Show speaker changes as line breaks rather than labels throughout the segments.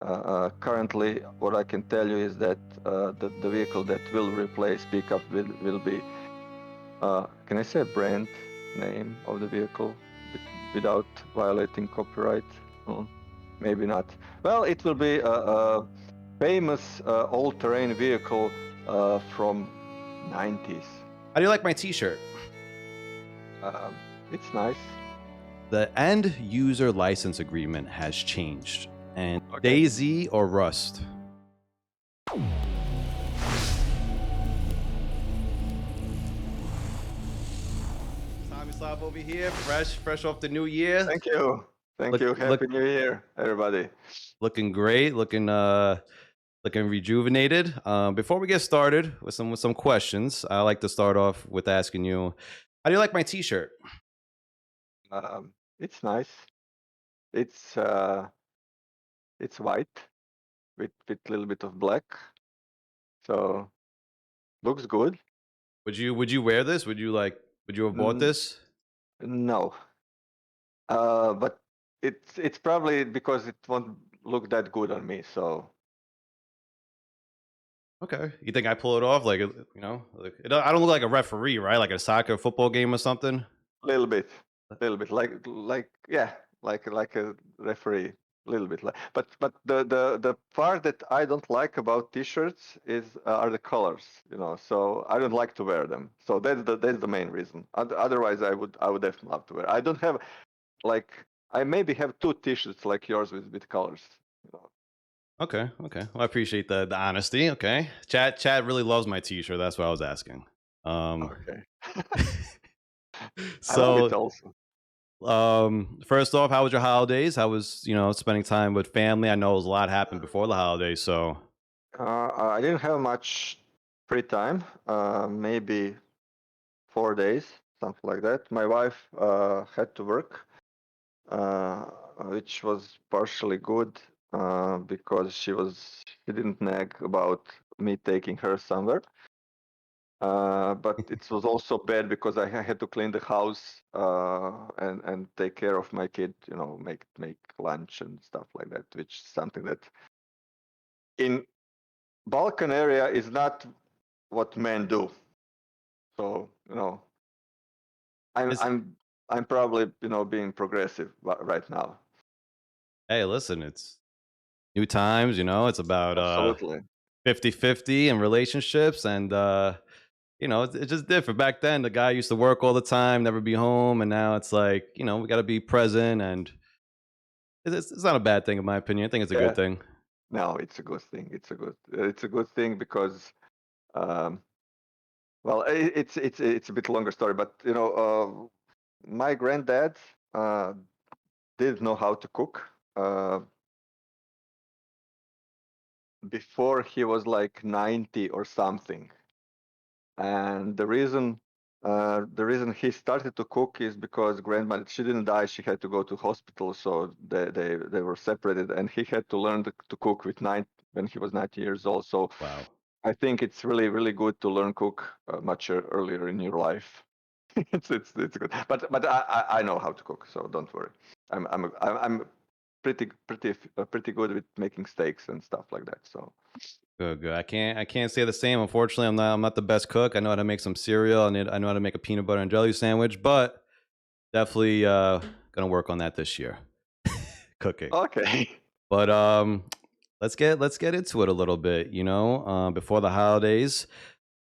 Currently, what I can tell you is that the vehicle that will replace pickup will be, can I say brand name of the vehicle without violating copyright? Hmm, maybe not. Well, it will be a famous all-terrain vehicle from 90s.
How do you like my T-shirt?
It's nice.
The end user license agreement has changed, and
Okay.
DayZ or Rust? Tomislav over here, fresh off the new year.
Thank you. Thank you. Happy New Year, everybody.
Looking great, looking rejuvenated. Before we get started with some questions, I like to start off with asking you, how do you like my T-shirt?
It's nice. It's white with a little bit of black, so looks good.
Would you wear this? Would you have bought this?
No, but it's probably because it won't look that good on me. So
Okay. You think I pull it off? Like, I don't look like a referee, right? Like a soccer football game or something.
a little bit, like yeah, like a referee. A little bit like, but the part that I don't like about t-shirts is are the colors, so I don't like to wear them, so that's the main reason. Otherwise I would definitely love to wear. I don't have, like, I maybe have two t-shirts like yours with colors,
Okay. Well, I appreciate the honesty. Okay. Chat really loves my T-shirt. That's what I was asking.
Okay. I love it
So,
also.
first off, how was your holidays? How was spending time with family? I know a lot happened before the holidays, so
I didn't have much free time, maybe 4 days, something like that. My wife had to work, uh, which was partially good because she didn't nag about me taking her somewhere. But it was also bad because I had to clean the house and take care of my kid, make lunch and stuff like that, which is something that in Balkan area is not what men do. So I'm
it's
I'm I'm probably being progressive right now.
hey, listen, it's new times. It's about
Absolutely.
50-50 in relationships, and it's just different. Back then, the guy used to work all the time, never be home, and now it's like we got to be present, and it's not a bad thing in my opinion. I think it's a good
Yeah.
thing.
No, it's a good thing. It's a good thing because um, well, it's a bit longer story, but my granddad uh, didn't know how to cook before he was like 90 or something. And the reason he started to cook is because grandma, she didn't die, she had to go to hospital, so they were separated, and he had to learn to cook with nine when he was 90 years old. So
Wow.
I think it's really really good to learn cook much earlier in your life. It's good, but I know how to cook, so don't worry. I'm pretty good with making steaks and stuff like that. So
Good. I can't say the same. Unfortunately, I'm not the best cook. I know how to make some cereal. I know how to make a peanut butter and jelly sandwich, but definitely gonna work on that this year. Cooking.
okay.
But let's get into it a little bit. Before the holidays,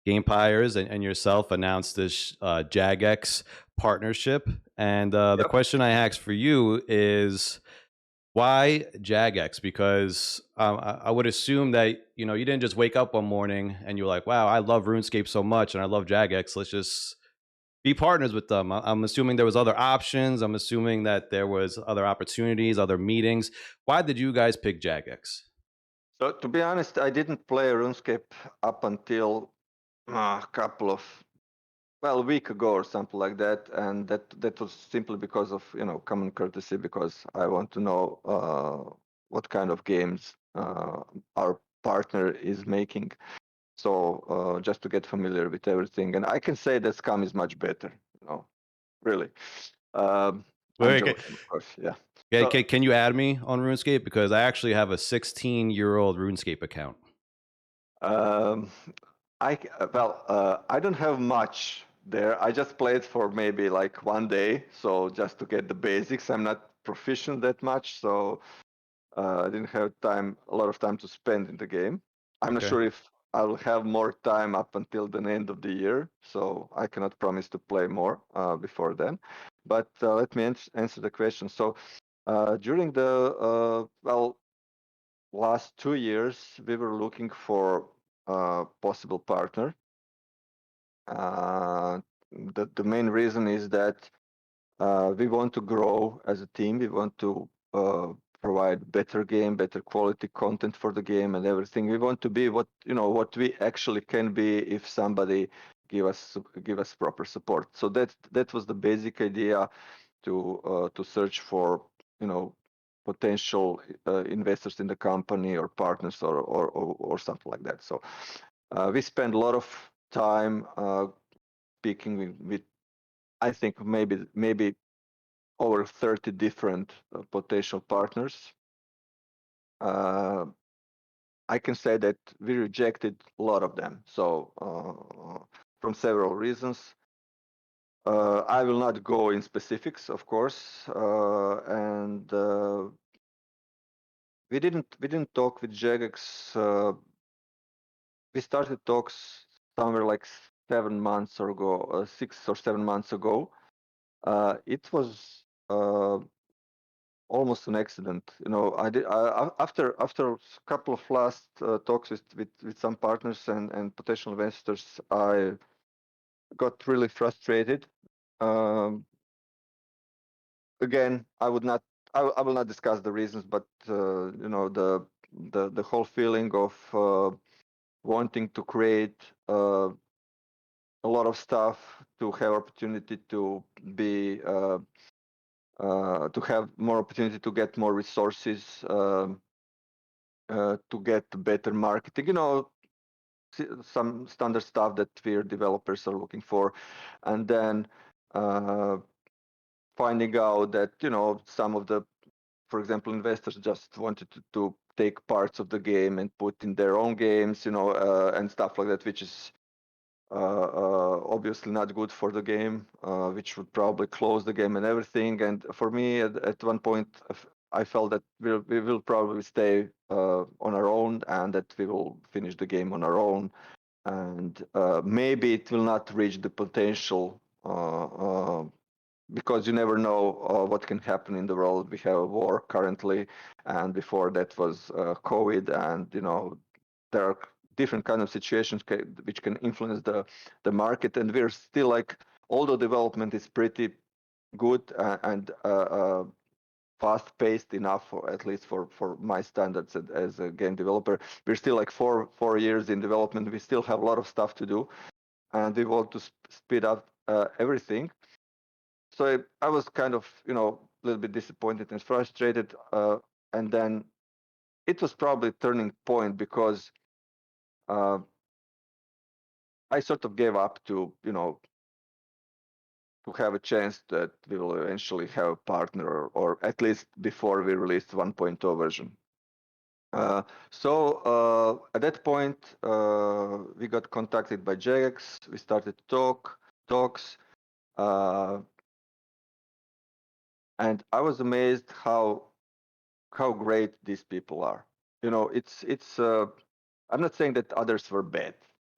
Gamepires and yourself announced this Jagex partnership, and the
Yep.
question I asked for you is, why Jagex? Because I would assume that you didn't just wake up one morning and you're like, "Wow, I love RuneScape so much, and I love Jagex. Let's just be partners with them." I'm assuming there was other options. I'm assuming that there was other opportunities, other meetings. Why did you guys pick Jagex?
So to be honest, I didn't play RuneScape up until a couple of, well, a week ago or something like that, and that was simply because of common courtesy, because I want to know what kind of games our partner is making. So just to get familiar with everything, and I can say that SCUM is much better, really. Um, I'm
Wait,
joking, of course. Yeah.
yeah,
So
can you add me on RuneScape? Because I actually have a 16-year-old RuneScape account.
um, I don't have much there. I just played for maybe like one day, so just to get the basics. I'm not proficient that much, so I didn't have a lot of time to spend in the game. I'm not
Okay.
sure if I'll have more time up until the end of the year, so I cannot promise to play more before then. But let me answer the question. So during the last 2 years, we were looking for a possible partner. The main reason is that we want to grow as a team. We want to provide better game, better quality content for the game, and everything. We want to be what we actually can be if somebody give us proper support. So that was the basic idea to search for potential investors in the company or partners or something like that. So we spend a lot of time speaking with I think maybe over 30 different potential partners. I can say that we rejected a lot of them. So from several reasons. I will not go in specifics, of course, and we didn't talk with Jagex. We started talks somewhere like 7 months ago, 6 or 7 months ago. It was almost an accident. I did after a couple of last talks with some partners and potential investors. I got really frustrated. Um, Again, I would not. I will not discuss the reasons, but the whole feeling of wanting to create a lot of stuff, to have opportunity to be to have more opportunity to get more resources, to get better marketing. Some standard stuff that we developers are looking for, and then finding out that some of the, for example, investors just wanted to take parts of the game and put in their own games, and stuff like that, which is obviously not good for the game, which would probably close the game and everything. And for me, at one point, I felt that we will probably stay on our own, and that we will finish the game on our own, and maybe it will not reach the potential. Because you never know what can happen in the world. We have a war currently, and before that was COVID, and there are different kind of situations which can influence the market. And we're still like, although development is pretty good and fast paced enough, or at least for my standards as a game developer, we're still like four years in development. We still have a lot of stuff to do, and we want to speed up everything. So I was kind of, a little bit disappointed and frustrated. And then it was probably a turning point because I sort of gave up to have a chance that we will eventually have a partner, or at least before we released 1.0 version. So at that point, we got contacted by Jagex. We started talks. And I was amazed how great these people are. It's I'm not saying that others were bad,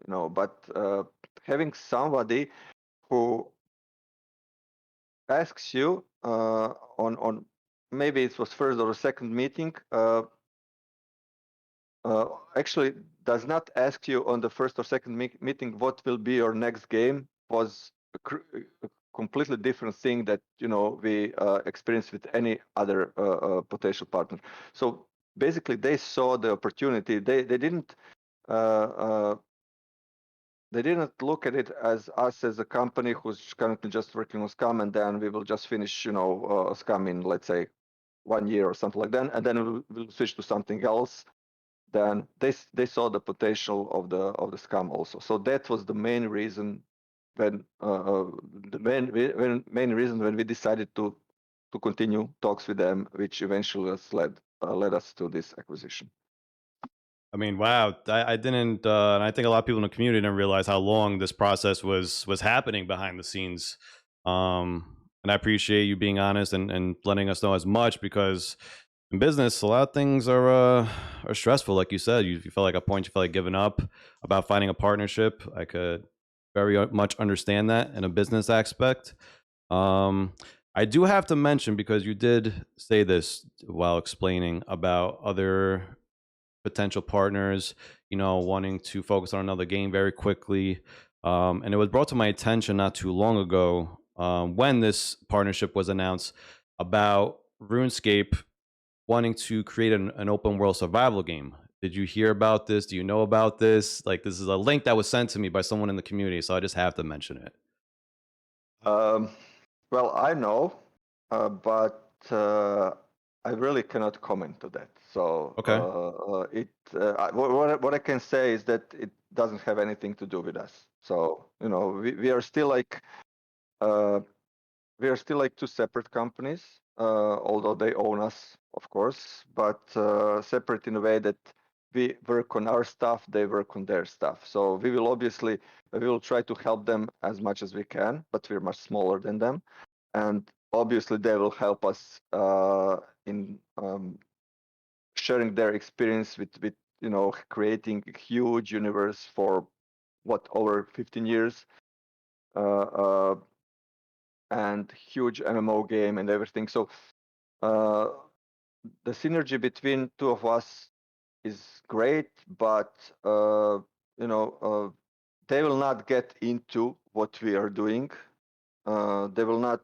but having somebody who asks you on maybe it was first or second meeting, actually does not ask you on the first or second meeting what will be your next game, was a completely different thing that we experienced with any other potential partner. So basically, they saw the opportunity. They didn't. They didn't look at it as us as a company who's currently just working on SCUM, and then we will just finish, SCUM in, let's say, 1 year or something like that, and then we'll switch to something else. Then they saw the potential of the SCUM also. So that was the main reason when main reason when we decided to to continue talks with them, which eventually has led us to this acquisition.
I mean, wow! I didn't, and I think a lot of people in the community didn't realize how long this process was happening behind the scenes. And I appreciate you being honest and letting us know as much, because in business, a lot of things are stressful. Like you said, you felt like at a point you felt like giving up about finding a partnership. I could very much understand that in a business aspect. Um, I do have to mention, because you did say this while explaining about other potential partners, wanting to focus on another game very quickly. And it was brought to my attention not too long ago, when this partnership was announced, about RuneScape wanting to create an open world survival game. Did you hear about this? Do you know about this? Like, this is a link that was sent to me by someone in the community, so I just have to mention it.
Well, I know, but I really cannot comment to that. So
Okay.
what I can say is that it doesn't have anything to do with us. So we are still like two separate companies, although they own us, of course, but separate in a way that we work on our stuff, they work on their stuff. So we will try to help them as much as we can, but we're much smaller than them, and obviously they will help us in sharing their experience with creating a huge universe for over 15 years. And huge MMO game and everything. So the synergy between two of us is great, but they will not get into what we are doing. They will not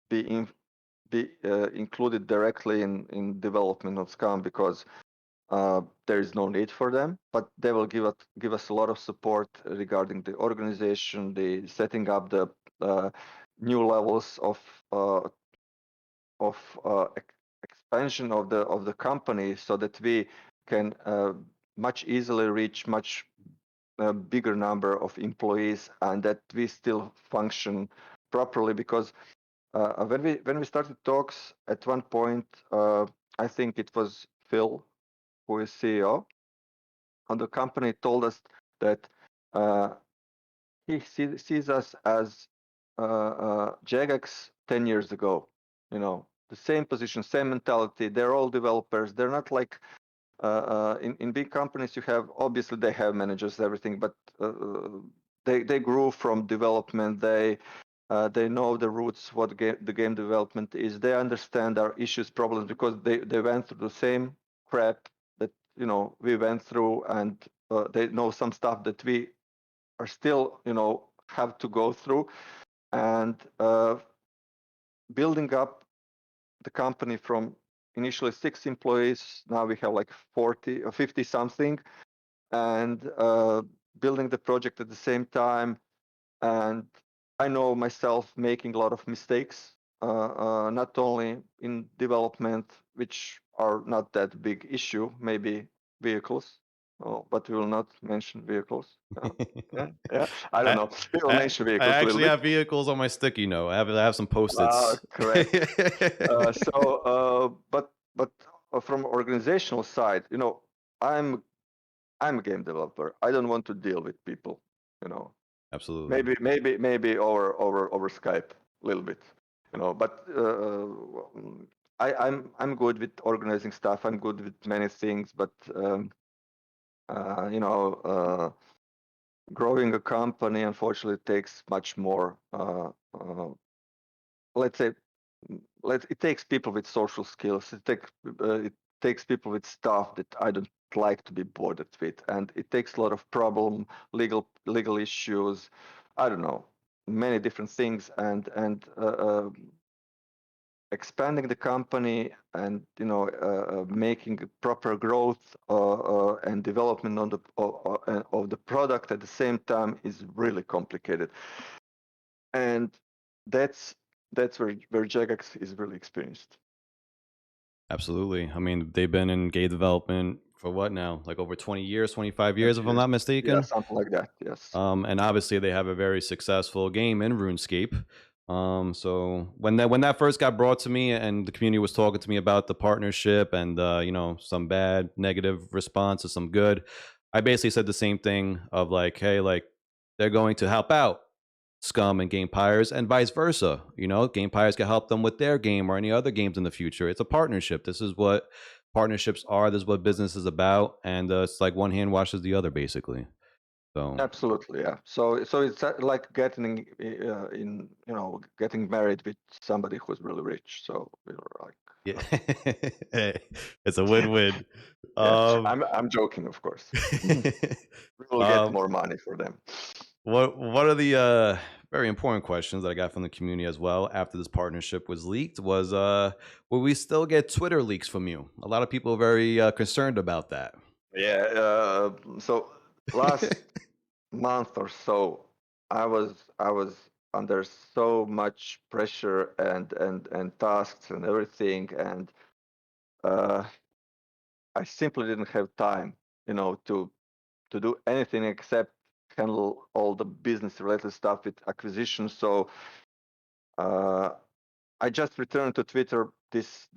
be included directly in development of SCUM, because there is no need for them, but they will give us a lot of support regarding the organization, the setting up the new levels of expansion of the company, so that we can much easily reach much bigger number of employees, and that we still function properly. Because when we started talks at one point, I think it was Phil, who is CEO, and the company told us that he sees us as Jagex 10 years ago. The same position, same mentality. They're all developers. They're not like in big companies. Obviously they have managers, everything, but they grew from development. They know the roots, what the game development is. They understand our issues, problems, because they went through the same crap that we went through, and they know some stuff that we are still have to go through. And building up the company from initially 6 employees, now we have like 40 or 50 something, and building the project at the same time. And I know myself making a lot of mistakes, not only in development, which are not that big issue, maybe vehicles, but we will not mention vehicles. Yeah, I don't know. We will mention
I
vehicles a little
actually
bit.
have vehicles on my sticky note. I have some post-its.
Correct. But from organizational side, I'm a game developer. I don't want to deal with people.
Absolutely.
Maybe over Skype a little bit. But I'm good with organizing stuff. I'm good with many things, but growing a company unfortunately takes much more. Let's say, it takes people with social skills. It takes people with stuff that I don't like to be bothered with, and it takes a lot of legal issues. I don't know, many different things, and expanding the company, and making proper growth and development of the product at the same time is really complicated, and that's where Jagex is really experienced.
Absolutely. I mean, they've been in game development for what now? Like over 20 years, 25 years, if I'm not
Yeah,
mistaken.
something like that. Yes.
And obviously they have a very successful game in RuneScape. So when that first got brought to me, and the community was talking to me about the partnership, and you know, some bad, negative response, or some good, I basically said the same thing of like, hey, like they're going to help out Scum and Gamepires, and vice versa. You know, Gamepires can help them with their game or any other games in the future. It's a partnership. This is what partnerships are. This is what business is about, and it's like one hand washes the other, basically. So
Absolutely, yeah. So it's like getting in, you know, getting married with somebody who's really rich. So we're like,
yeah, hey, it's a win-win.
yeah.
Um,
I'm joking, of course. We will get
um,
more money for them.
one of the very important questions that I got from the community as well after this partnership was leaked was, will we still get Twitter leaks from you? A lot of people are very concerned about that.
Yeah. So last month or so, I was under so much pressure and tasks and everything, and uh, I simply didn't have time, you know, to do anything except handle all the business related stuff with acquisitions. So uh, I just returned to Twitter this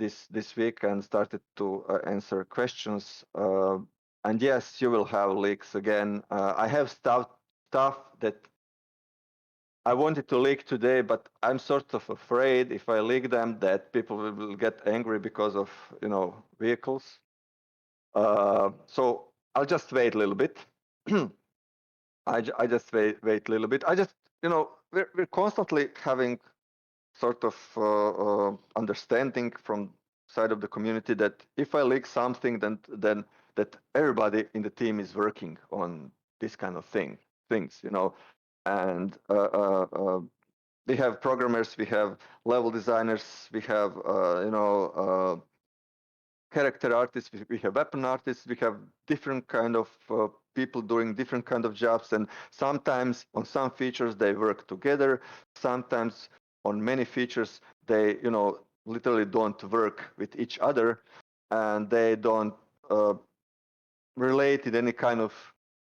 week and started to answer questions. And yes, you will have leaks again. I have stuff that I wanted to leak today, but I'm sort of afraid if I leak them that people will get angry because of, you know, vehicles. So I'll just wait a little bit. I just wait a little bit. I just, you know, we're constantly having sort of understanding from side of the community that if I leak something, then that everybody in the team is working on this kind of things, you know, and we have programmers, we have level designers, we have character artists, we have weapon artists, we have different kind of people doing different kind of jobs, and sometimes on some features they work together, sometimes on many features they, you know, literally don't work with each other, and they don't relate in any kind of,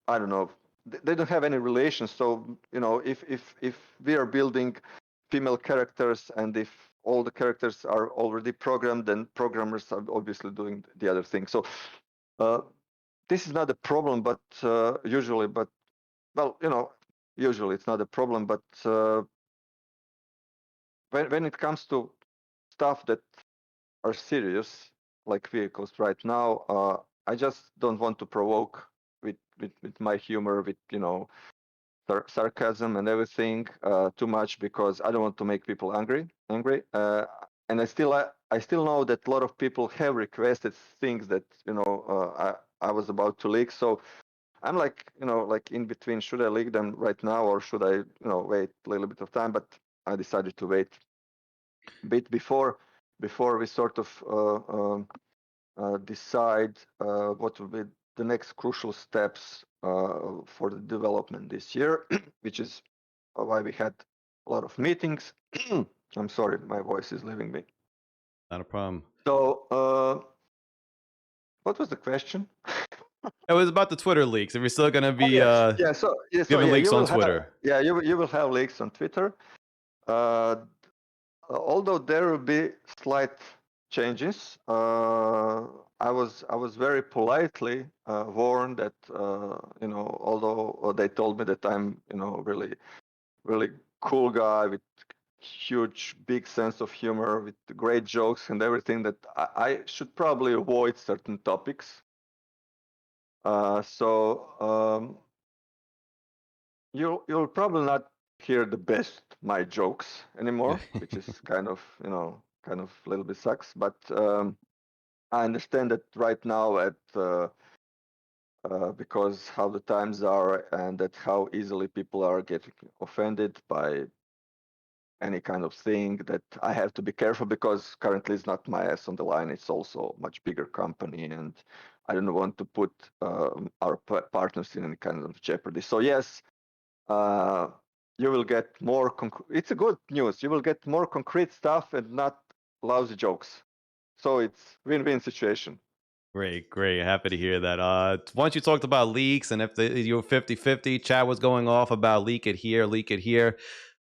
I don't know, they don't have any relation. So, you know, if we are building female characters, and if all the characters are already programmed, then programmers are obviously doing the other thing. So this is not a problem, but usually, but well, you know, usually it's not a problem, but when it comes to stuff that are serious, like vehicles right now, I just don't want to provoke with my humor, with, you know, sarcasm and everything too much, because I don't want to make people angry. And I still know that a lot of people have requested things that, you know, I was about to leak. So I'm like, you know, like in between, should I leak them right now or should I, you know, wait a little bit of time? But I decided to wait a bit before we sort of decide what will be the next crucial steps for the development this year, which is why we had a lot of meetings. I'm sorry, my voice is leaving me.
Not a problem.
So, what was the question?
It was about the Twitter leaks. If you're still gonna
Oh
be
yeah, yeah. So
giving
yeah,
leaks on Twitter.
you will have leaks on Twitter. Uh, Although there will be slight changes, I was very politely warned that, you know, although they told me that I'm, you know, really cool guy with huge big sense of humor, with great jokes and everything, that I should probably avoid certain topics. So you'll probably not hear the best my jokes
Yeah.
anymore, which is kind of, you know, kind of a little bit sucks. But I understand that right now because how the times are, and that how easily people are getting offended by any kind of thing, that I have to be careful, because currently it's not my ass on the line. It's also a much bigger company, and I don't want to put our partners in any kind of jeopardy. So yes, uh, you will get more. It's a good news. You will get more concrete stuff and not lousy jokes. So it's win-win situation.
Great, great. Happy to hear that. Once you talked about leaks, and if you were 50-50, chat was going off about leak it here, leak it here.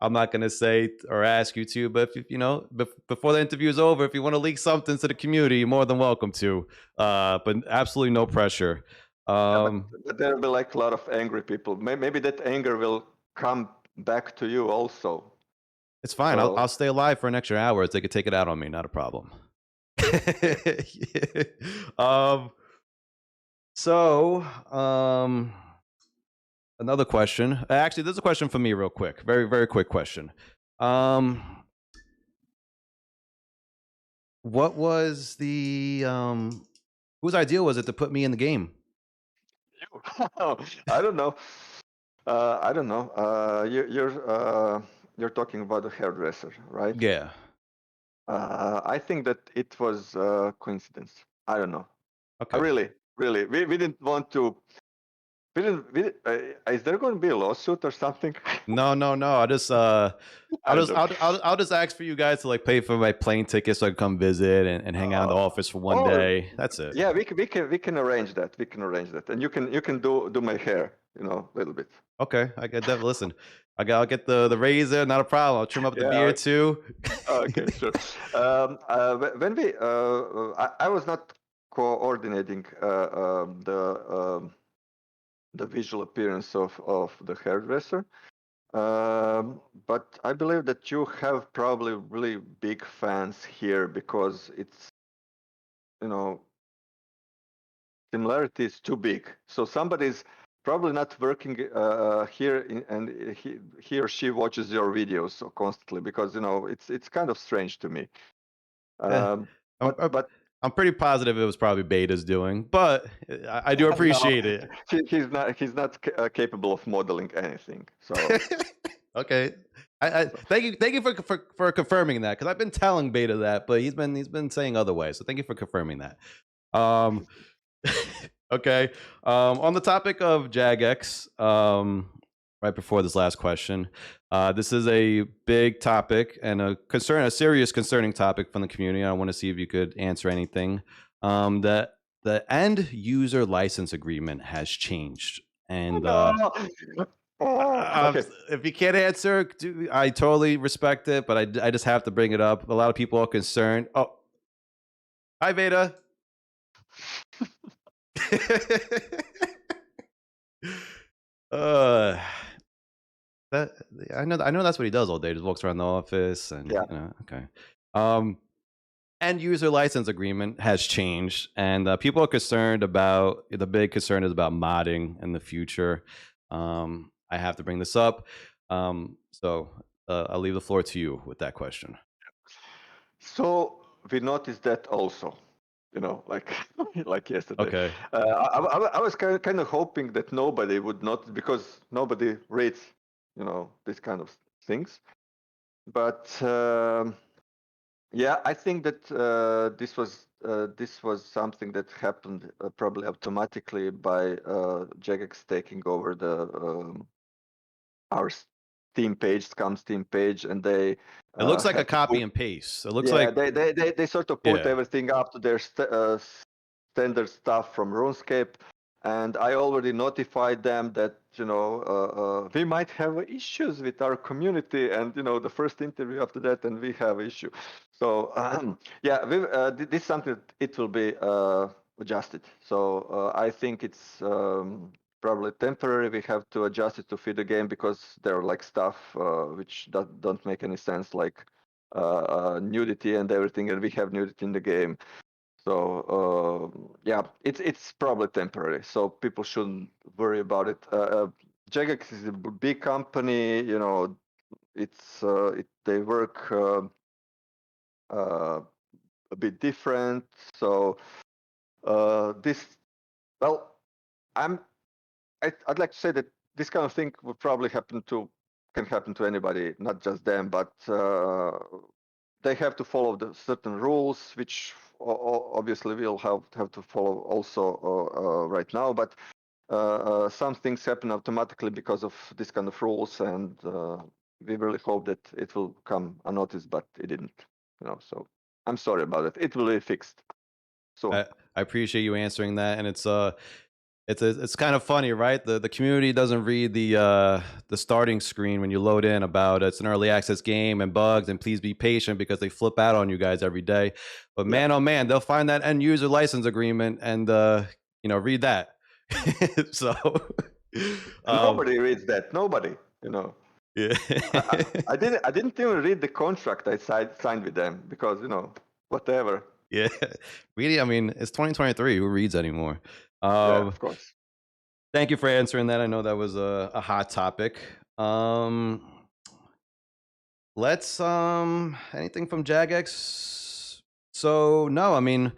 I'm not going to say or ask you to, but if, before the interview is over, if you want to leak something to the community, you're more than welcome to. But absolutely no pressure.
But there will be like a lot of angry people. Maybe that anger will come back to you also.
It's fine.
So-
I'll stay alive for an extra hour. They could take it out on me. Not a problem. So, another question. Actually, there's a question for me, real quick. Very, very quick question. What was the whose idea was it to put me in the game?
I don't know. I don't know. You're talking about the hairdresser, right?
Yeah.
I think that it was coincidence. I don't know.
Okay.
Really. We didn't want to. Is there going to be a lawsuit or something?
No. I'll just I'll just ask for you guys to like pay for my plane ticket so I can come visit and hang out in the office for one day. That's it.
Yeah, we can arrange that. We can arrange that, and you can do my hair, a little bit.
Okay, I get that. Listen, I'll get the razor, not a problem. I'll trim up the beard too.
Okay, sure. When I was not coordinating the visual appearance of the hairdresser. But I believe that you have probably really big fans here because it's, similarity is too big. So somebody's probably not working here and he or she watches your videos so constantly because, it's kind of strange to me. But
I'm pretty positive it was probably Beta's doing, but I do appreciate it.
He's not capable of modeling anything. So
okay, I thank you for confirming that because I've been telling Beta that, but he's been saying otherwise. So thank you for confirming that. Okay. On the topic of Jagex, right before this last question, this is a big topic and a serious concerning topic from the community. I want to see if you could answer anything. That the end user license agreement has changed, and
okay.
if you can't answer, I totally respect it, but I just have to bring it up. A lot of people are concerned. Oh, hi Beta. I know that's what he does all day. Just walks around the office and okay. End user license agreement has changed, and people are concerned about the big concern is about modding in the future. I have to bring this up, so I'll leave the floor to you with that question.
So we noticed that also. Like yesterday.
Okay.
I was kind of hoping that nobody would notice because nobody reads, these kind of things. But yeah, I think that this was something that happened probably automatically by Jagex taking over our Steam page, SCUM Steam page, and they.
It looks like a copy and paste. It looks like
they sort of put everything up to their standard stuff from RuneScape, and I already notified them that we might have issues with our community, and the first interview after that, and we have issue. So yeah, this is something that it will be adjusted. So I think it's. Probably temporary. We have to adjust it to fit the game because there are like stuff which don't make any sense, like nudity and everything, and we have nudity in the game. So yeah, it's probably temporary. So people shouldn't worry about it. Jagex is a big company. They work a bit different. So I'd like to say that this kind of thing would probably can happen to anybody, not just them, but they have to follow the certain rules, which obviously we'll have to follow also right now. But some things happen automatically because of this kind of rules, and we really hope that it will come unnoticed, but it didn't. So I'm sorry about it. It will be fixed. So
I appreciate you answering that, and it's It's kind of funny, right? The community doesn't read the starting screen when you load in about it's an early access game and bugs and please be patient because they flip out on you guys every day. But
Yeah.
man, oh man, they'll find that end user license agreement and read that. So
And
um,
nobody reads that. Nobody. You know.
yeah.
I didn't even read the contract I signed with them because whatever.
Yeah. Really, I mean, it's 2023. Who reads anymore?
Yeah,
Um,
of course.
Thank you for answering that. I know that was a hot topic. Let's anything from Jagex? So no, I mean,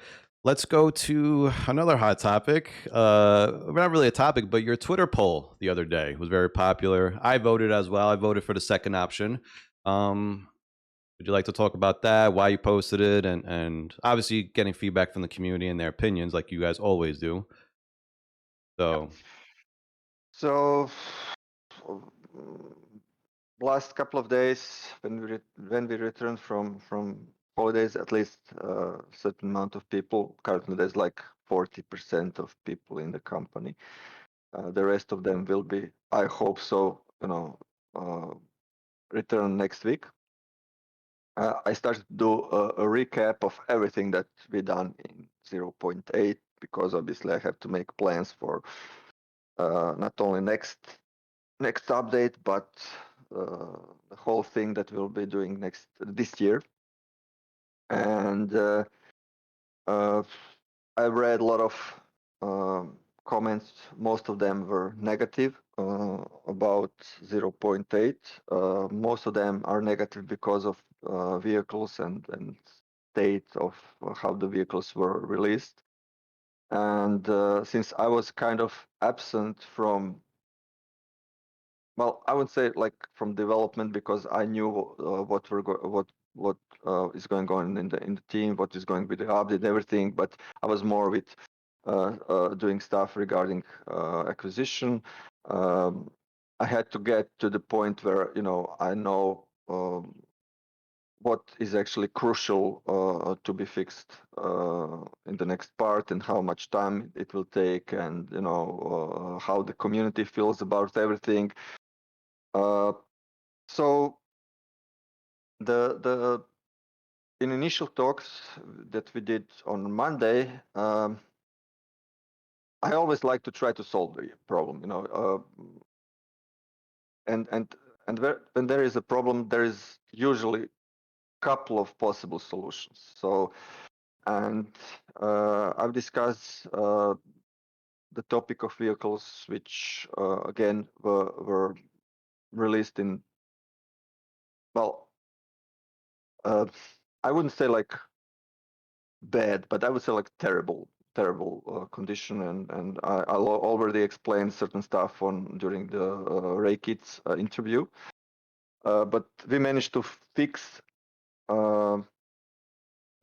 let's go to another hot topic. Not really a topic, but your Twitter poll the other day was very popular. I voted as well. I voted for the second option. Would you like to talk about that? Why you posted it, and obviously getting feedback from the community and their opinions, like you guys always do.
Yeah.
So
So last couple of days when we returned from holidays, at least a certain amount of people. Currently, there's like 40% of people in the company. The rest of them will be, I hope so, return next week. I started to do a recap of everything that we done in 0.8 because obviously I have to make plans for not only next update but the whole thing that we'll be doing this year. And I read a lot of comments. Most of them were negative about 0.8. Most of them are negative because of vehicles and state of how the vehicles were released. And since I was kind of absent from, well, I would say like from development because I knew what is going on in the team, what is going with the update, everything. But I was more with doing stuff regarding acquisition. I had to get to the point where I know what is actually crucial to be fixed in the next part and how much time it will take, and how the community feels about everything. So the in initial talks that we did on Monday, I always like to try to solve the problem, and when there is a problem, there is usually a couple of possible solutions. So, and I've discussed the topic of vehicles, which again were released in, well, I wouldn't say like bad, but I would say like terrible condition, and I already explained certain stuff during the Ray Kids interview, but we managed to fix uh,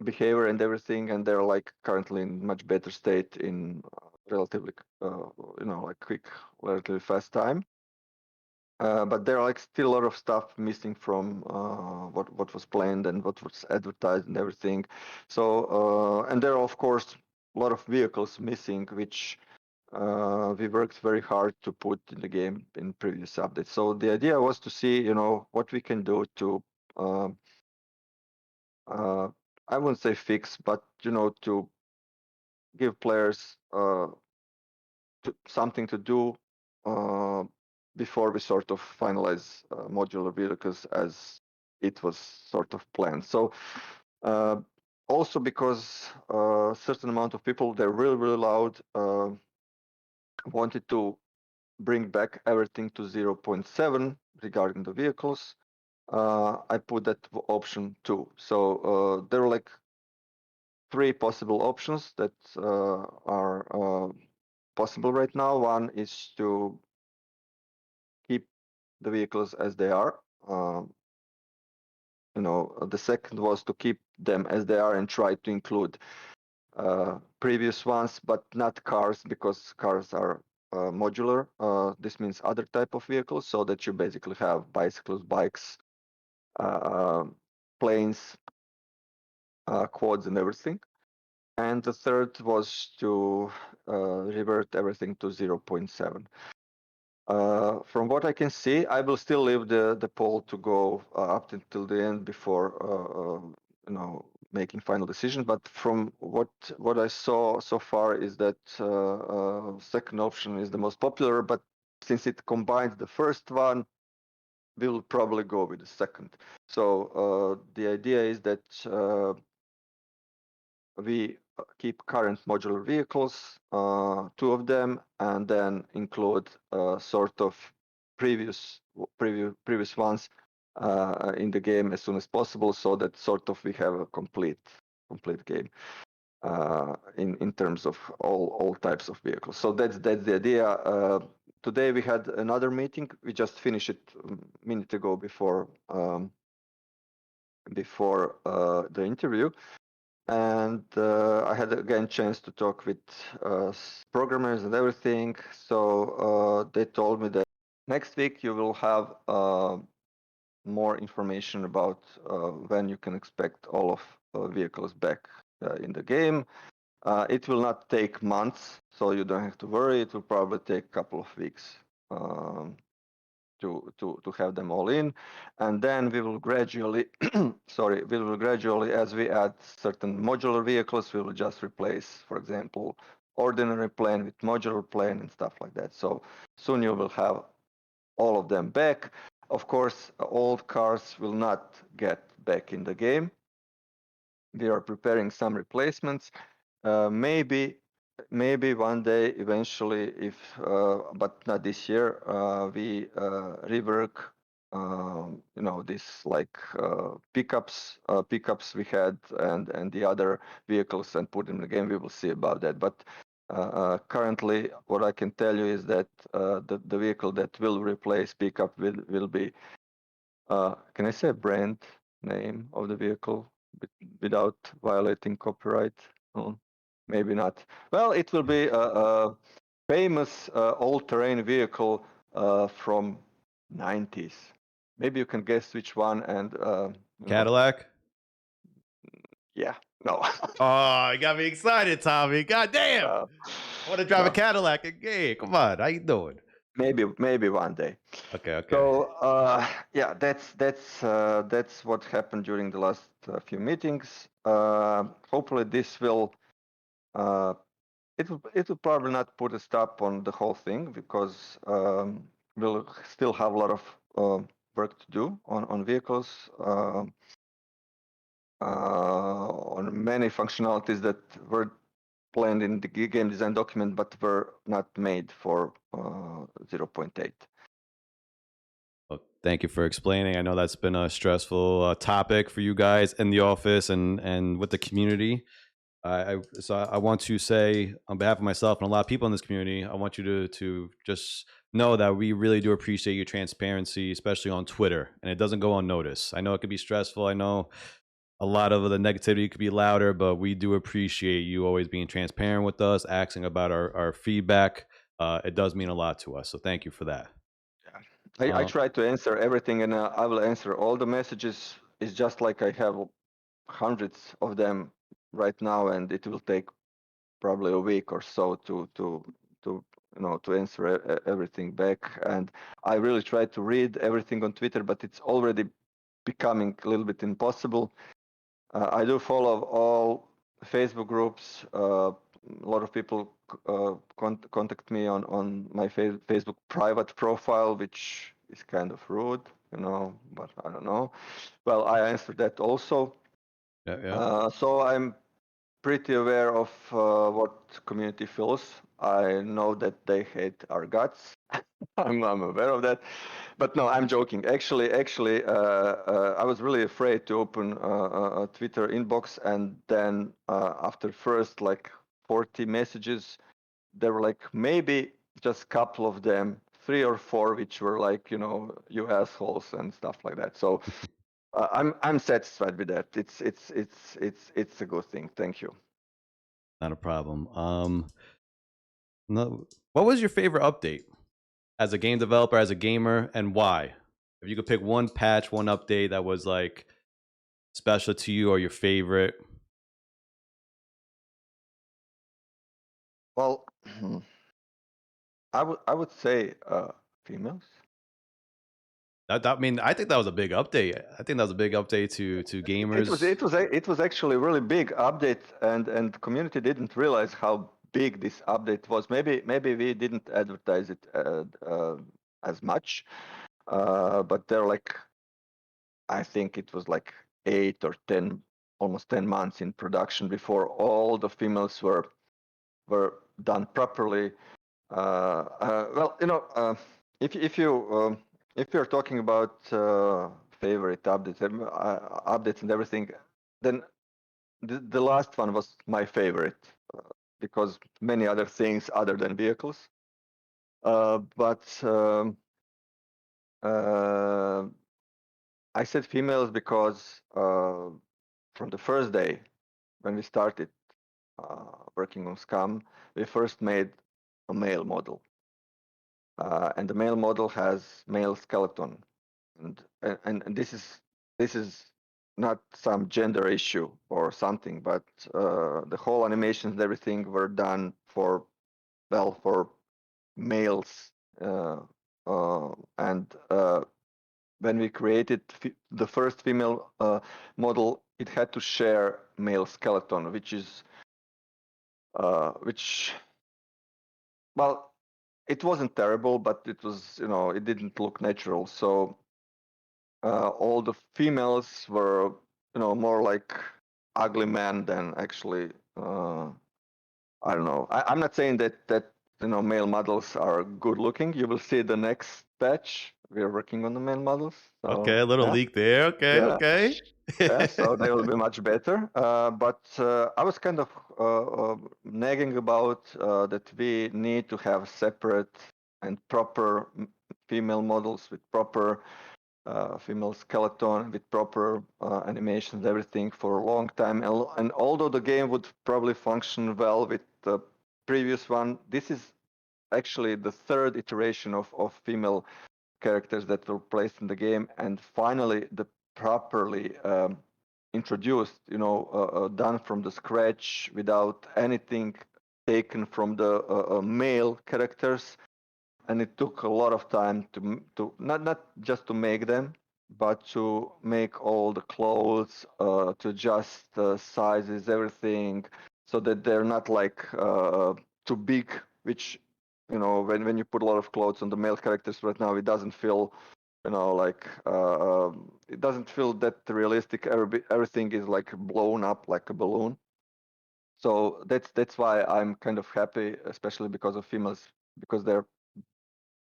behavior and everything, and they're like currently in much better state in relatively like quick, relatively fast time. But there are like still a lot of stuff missing from what was planned and what was advertised and everything. So and there are of course a lot of vehicles missing, which we worked very hard to put in the game in previous updates. So the idea was to see what we can do to uh, uh, I wouldn't say fix, but to give players something to do uh, before we sort of finalize modular vehicles as it was sort of planned. So uh, also because a certain amount of people, they're really loud, wanted to bring back everything to 0.7 regarding the vehicles. I put that option too. So there are like three possible options that are possible right now. One is to keep the vehicles as they are. The second was to keep them as they are and try to include previous ones, but not cars, because cars are modular. This means other type of vehicles, so that you basically have bicycles, bikes, planes, quads, and everything. and the third was to revert everything to 0.7. From what I can see, I will still leave the poll to go up until the end before making final decision. But from what I saw so far is that second option is the most popular. But since it combines the first one, we will probably go with the second. So the idea is that we keep current modular vehicles, two of them, and then include sort of previous ones in the game as soon as possible, so that sort of we have a complete game in terms of all types of vehicles. So that's the idea. Today we had another meeting. We just finished it a minute ago before the interview. And I had again chance to talk with programmers and everything. So they told me that next week you will have more information about when you can expect all of vehicles back in the game. It will not take months, so you don't have to worry. It will probably take a couple of weeks to have them all in, and then we will gradually as we add certain modular vehicles, we will just replace, for example, ordinary plane with modular plane and stuff like that. So soon you will have all of them back. Of course, old cars will not get back in the game. We are preparing some replacements. Maybe one day, eventually, if but not this year, we rework, this like pickups we had and the other vehicles and put them in the game. We will see about that. But currently, what I can tell you is that the vehicle that will replace pickup will be. Can I say brand name of the vehicle without violating copyright? Oh, maybe not. Well, it will be a famous all-terrain vehicle from 90s. Maybe you can guess which one, and
Cadillac.
yeah, no.
Oh, you got me excited, Tommy. God damn. I want to drive a
No.
Cadillac again. Come on, how you doing?
Maybe one day.
Okay.
So yeah, that's what happened during the last few meetings. Hopefully, this will it will probably not put a stop on the whole thing, because we'll still have a lot of work to do on vehicles, on many functionalities that were planned in the game design document but were not made for 0.8.
Well, thank you for explaining. I know that's been a stressful topic for you guys in the office and with the community. So I want to say, on behalf of myself and a lot of people in this community, I want you to just know that we really do appreciate your transparency, especially on Twitter, and it doesn't go unnoticed. I know it could be stressful. I know a lot of the negativity could be louder, but we do appreciate you always being transparent with us, asking about our feedback. It does mean a lot to us. So thank you for that.
I try to answer everything, and I will answer all the messages. It's just like I have hundreds of them right now, and it will take probably a week or so to answer everything back. And I really try to read everything on Twitter, but it's already becoming a little bit impossible. I do follow all Facebook groups. A lot of people contact me on my Facebook private profile, which is kind of rude, but I don't know. Well, I answered that also.
Yeah.
So I'm pretty aware of what community feels. I know that they hate our guts. I'm aware of that, but no, I'm joking. Actually, I was really afraid to open a Twitter inbox, and then after first like 40 messages, there were like maybe just a couple of them, 3 or 4, which were like, you assholes and stuff like that. So I'm satisfied with that. It's a good thing. Thank you.
Not a problem. No, what was your favorite update as a game developer, as a gamer, and why? If you could pick one patch, one update that was like special to you or your favorite.
Well, I would say females.
I mean, I think that was a big update. I think that was a big update to gamers.
It was actually a really big update, and the community didn't realize how big this update was. Maybe we didn't advertise it as much, but they're like, I think it was like 8 or 10, almost 10 months in production before all the females were done properly. Well, if you're talking about favorite updates and everything, then the last one was my favorite because many other things other than vehicles. But I said females because from the first day when we started working on SCUM, we first made a male model. And the male model has male skeleton, and this is not some gender issue or something, but the whole animations and everything were done for males, and when we created the first female model, it had to share male skeleton, which well, it wasn't terrible, but it was, it didn't look natural. So all the females were, more like ugly men than actually. I don't know. I'm not saying that male models are good looking. You will see the next batch. We are working on the male models.
Okay, a
So
little
yeah,
leak there. Okay,
yeah,
okay.
yeah. So they will be much better. But I was kind of nagging about that we need to have separate and proper female models with proper female skeleton with proper animations, everything for a long time. And although the game would probably function well with the previous one, this is actually the third iteration of female characters that were placed in the game, and finally the properly introduced, done from the scratch without anything taken from the male characters. And it took a lot of time to not just to make them, but to make all the clothes, to adjust the sizes, everything, so that they're not like too big. Which when you put a lot of clothes on the male characters right now, it doesn't feel like it doesn't feel that realistic. Everything is like blown up like a balloon. So that's why I'm kind of happy, especially because of females, because they're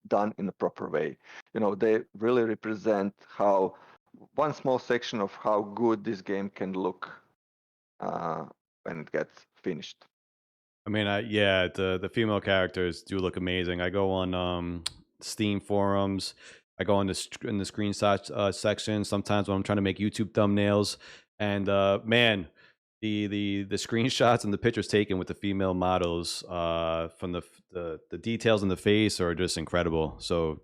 done in a proper way. They really represent how one small section of how good this game can look when it gets finished.
I mean, yeah, the female characters do look amazing. I go on Steam forums. I go in in the screenshot section sometimes when I'm trying to make YouTube thumbnails, and man, the screenshots and the pictures taken with the female models from the details in the face are just incredible. So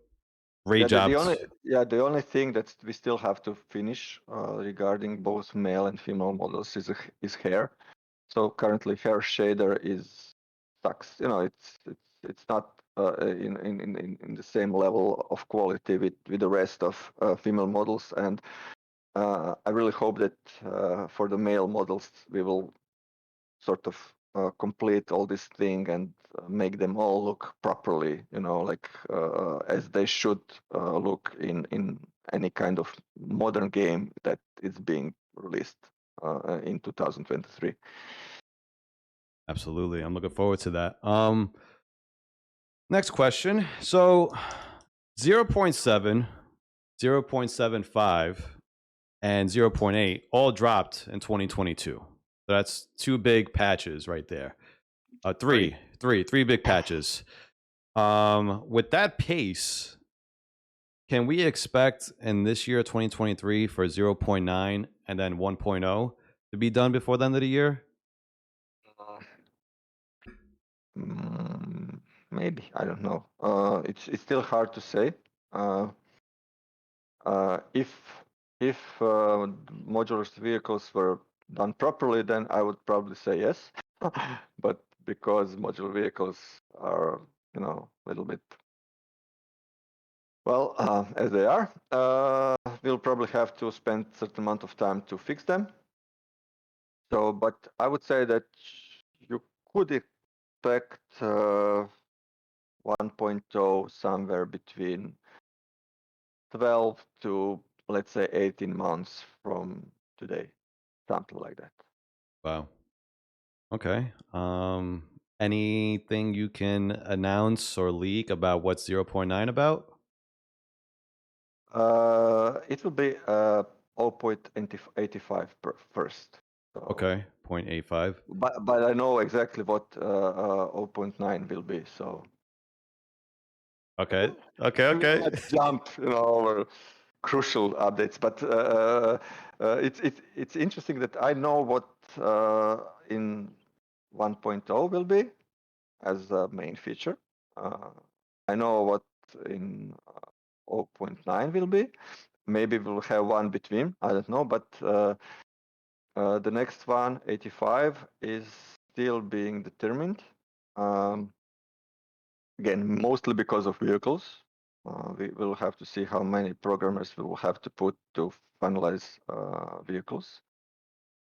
great
Yeah, the
job.
only the only thing that we still have to finish regarding both male and female models is hair. So currently, hair shader is sucks. It's not in the same level of quality with the rest of female models, and I really hope that for the male models we will sort of complete all this thing and make them all look properly, like as they should look in any kind of modern game that is being released in 2023.
Absolutely, I'm looking forward to that. Next question. So 0.7, 0.75, and 0.8 all dropped in 2022. That's two big patches right there. Three big patches. With that pace, can we expect in this year 2023 for 0.9 and then 1.0 to be done before the end of the year?
Maybe, I don't know. It's still hard to say. If modular vehicles were done properly, then I would probably say yes. But because modular vehicles are, a little bit, well, as they are. We'll probably have to spend a certain amount of time to fix them. So, but I would say that you could expect 1.0 somewhere between 12 to, let's say, 18 months from today, something like that.
Wow. Okay. Anything you can announce or leak about what's 0.9 about?
It will be 0.85 first. So,
Okay, 0.85.
but I know exactly what 0.9 will be. So
Okay. Okay.
we will
Okay.
not jump, over crucial updates. But it's interesting that I know what in 1.0 will be as a main feature. I know what in 0.9 will be. Maybe we'll have one between. I don't know, but the next one, 85, is still being determined. Again, mostly because of vehicles. We will have to see how many programmers we will have to put to finalize vehicles.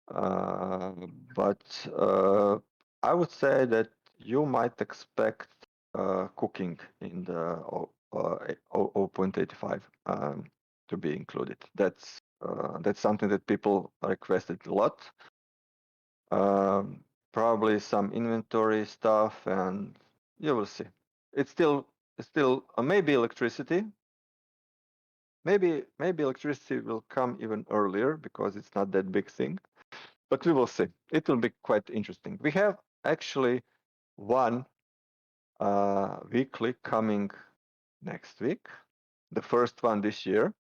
But I would say that you might expect cooking in the 0.85 to be included. That's something that people requested a lot. Probably some inventory stuff, and you will see. It's still maybe electricity. Maybe electricity will come even earlier because it's not that big thing. But we will see. It will be quite interesting. We have actually one weekly coming next week, the first one this year.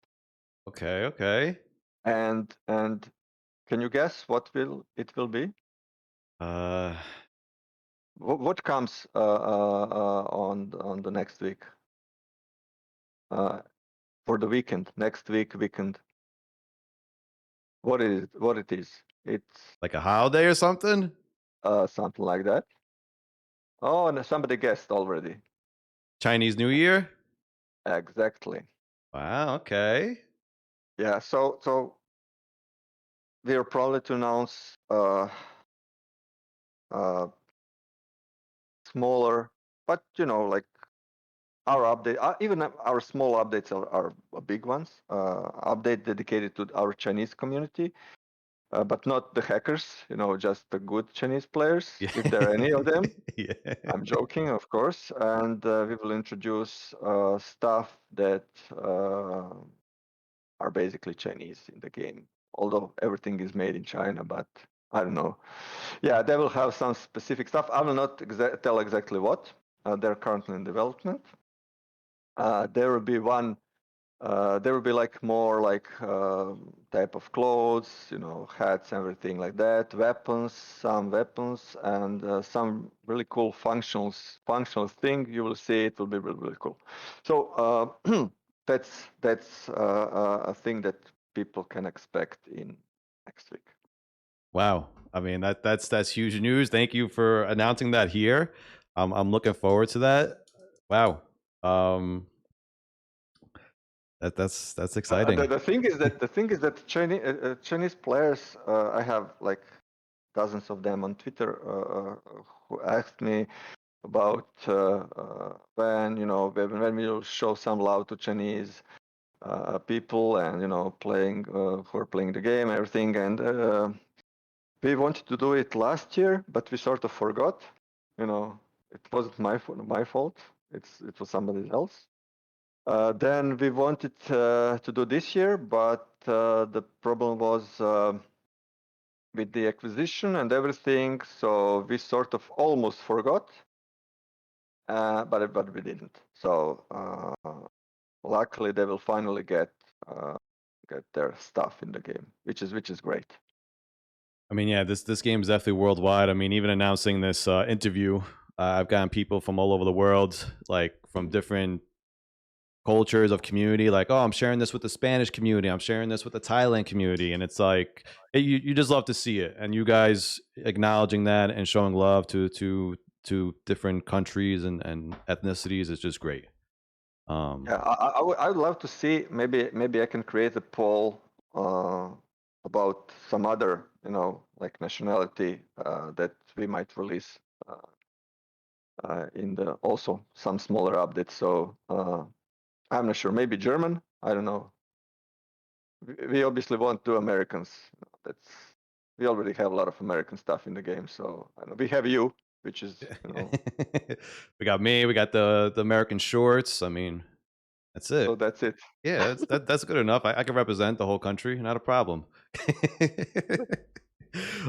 Okay. Okay.
And can you guess what it will be?
Uh,
What comes on the next week? For the weekend, next weekend. What it is? It's
like a holiday or something?
something like that. Oh, and somebody guessed already.
Chinese New Year?
Exactly.
Wow. Okay.
Yeah. So we're probably to announce smaller, but like our update, even our small updates are big ones. Update dedicated to our Chinese community, but not the hackers. Just the good Chinese players,
Yeah.
if there are any of them.
Yeah.
I'm joking, of course, and we will introduce stuff that are basically Chinese in the game. Although everything is made in China, but I don't know. Yeah, they will have some specific stuff. I will not tell exactly what. They're currently in development. There will be one. There will be like more like type of clothes, hats, everything like that. Weapons, some weapons, and some really cool functional thing. You will see it will be really, really cool. So that's a thing that people can expect in next week.
Wow. I mean that's huge news. Thank you for announcing that here. I'm looking forward to that. Wow. That's exciting.
The thing is that Chinese players, I have like dozens of them on Twitter who asked me about when when we'll show some love to Chinese people and playing who are playing the game, everything, and we wanted to do it last year, but we sort of forgot. It wasn't my fault. It was somebody else. Then we wanted to do this year, but the problem was with the acquisition and everything, so we sort of almost forgot, but we didn't. So luckily, they will finally get their stuff in the game, which is great.
I mean, yeah, this game is definitely worldwide. I mean, even announcing this interview, I've gotten people from all over the world, like from different cultures of community. Like, oh, I'm sharing this with the Spanish community. I'm sharing this with the Thailand community, and it's like you just love to see it, and you guys acknowledging that and showing love to to different countries and ethnicities is just great.
Yeah, I would love to see, maybe I can create a poll about some other, like nationality that we might release in the also some smaller updates. So I'm not sure. Maybe German. I don't know. We obviously want to Americans. We already have a lot of American stuff in the game. So I don't know. We have you, which is
We got me. We got the American shorts. I mean, that's it.
so that's it.
Yeah, that's good enough. I can represent the whole country, not a problem.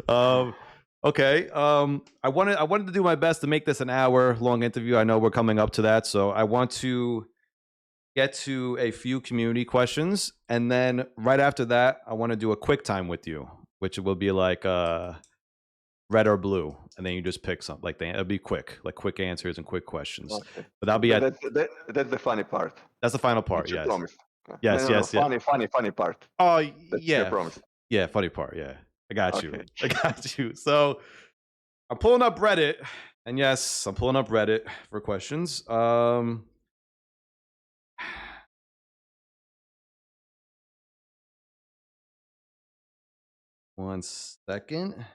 um, okay. I wanted to do my best to make this an hour-long interview. I know we're coming up to that, so I want to get to a few community questions, and then right after that, I want to do a quick time with you, which will be like red or blue, and then you just pick something. Like it'll be quick, like quick answers and quick questions.
Okay.
But that'll be
That's the funny part.
that's the final part.
Which you
Yes.
promised.
Yes.
No.
Yes. Yeah.
Funny part.
Oh
That's your
yeah.
promise.
Yeah. Funny part. Yeah. I got you.
Okay.
I got you. So I'm pulling up Reddit, and yes, I'm pulling up Reddit for questions. One second.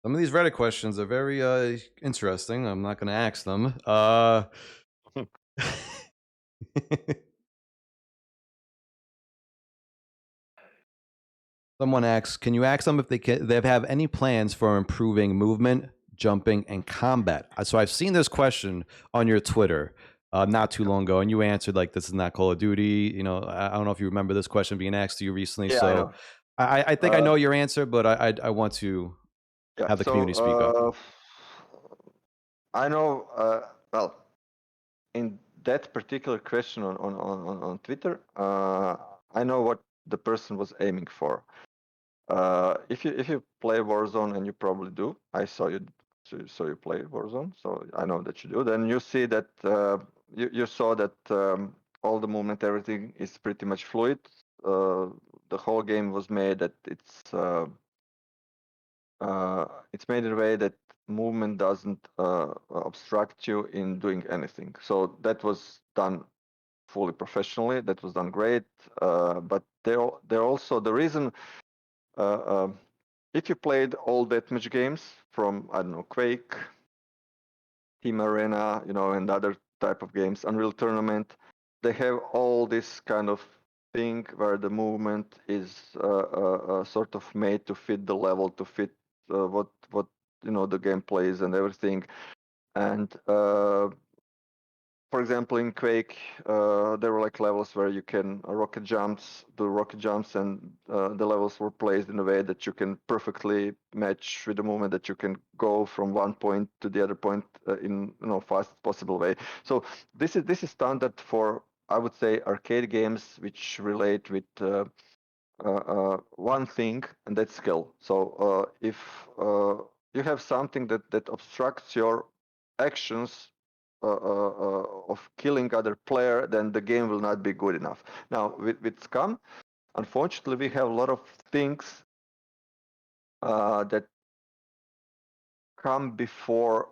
Some of these Reddit questions are very interesting. I'm not going to ask them. Someone asks, can you ask them if they have any plans for improving movement, jumping, and combat? So I've seen this question on your Twitter not too long ago, and you answered like this is not Call of Duty. I don't know if you remember this question being asked to you recently.
Yeah, I know.
I think I know your answer, but I want to have the community speak up.
I know. Well, in that particular question on Twitter, I know what the person was aiming for. If you play Warzone, and you probably do, I saw you play Warzone, so I know that you do. Then you see that you saw that all the movement, everything is pretty much fluid. The whole game was made that it's made in a way that movement doesn't obstruct you in doing anything. So that was done fully professionally. That was done great. But they're also the reason. If you played all deathmatch games from, I don't know, Quake, Team Arena, and other type of games, Unreal Tournament, they have all this kind of thing where the movement is sort of made to fit the level, to fit what the gameplay is and everything. And for example, in Quake, there were like levels where you can do rocket jumps, and the levels were placed in a way that you can perfectly match with the movement, that you can go from one point to the other point in fastest possible way. So this is standard for, I would say, arcade games which relate with one thing, and that's skill. So if you have something that obstructs your actions of killing other player, then the game will not be good enough. Now with SCUM, unfortunately, we have a lot of things that come before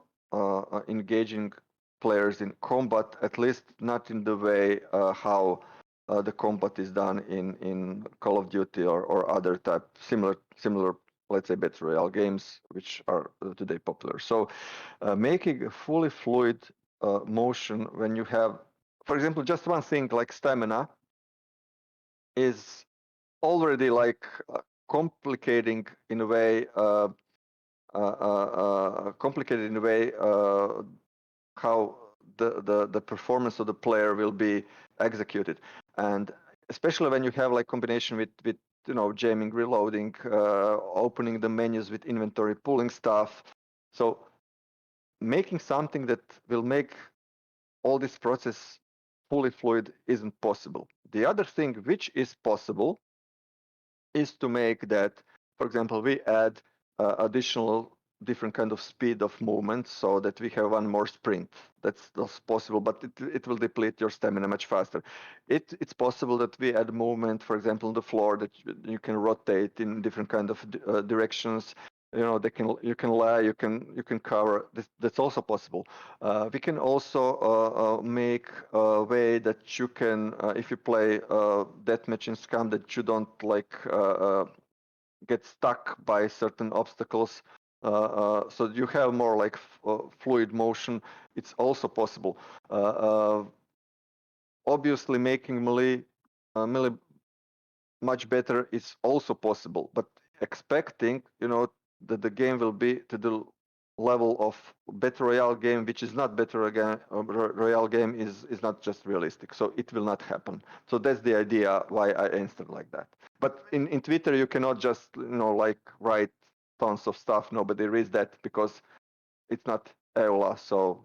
engaging players in combat, at least not in the way how the combat is done in Call of Duty or other type similar, let's say, battle royale games, which are today popular. So making a fully fluid motion when you have, for example, just one thing like stamina is already like complicating in a way how the performance of the player will be executed, and especially when you have like combination with jamming, reloading, opening the menus with inventory, pulling stuff. So making something that will make all this process fully fluid isn't possible. The other thing which is possible is to make that, for example, we add additional different kind of speed of movement so that we have one more sprint. That's possible, but it will deplete your stamina much faster. It's possible that we add movement, for example, on the floor, that you can rotate in different kind of directions. you can lie, you can cover. That's also possible. We can also make a way that you can, if you play deathmatch in SCUM, that you don't like get stuck by certain obstacles. So you have more like fluid motion. It's also possible. Obviously, making melee much better is also possible, but expecting, that the game will be to the level of battle royale game, which is not battle royale game, is not just realistic. So it will not happen. So that's the idea why I answered like that. But in Twitter, you cannot just like write tons of stuff. Nobody reads that because it's not EULA. So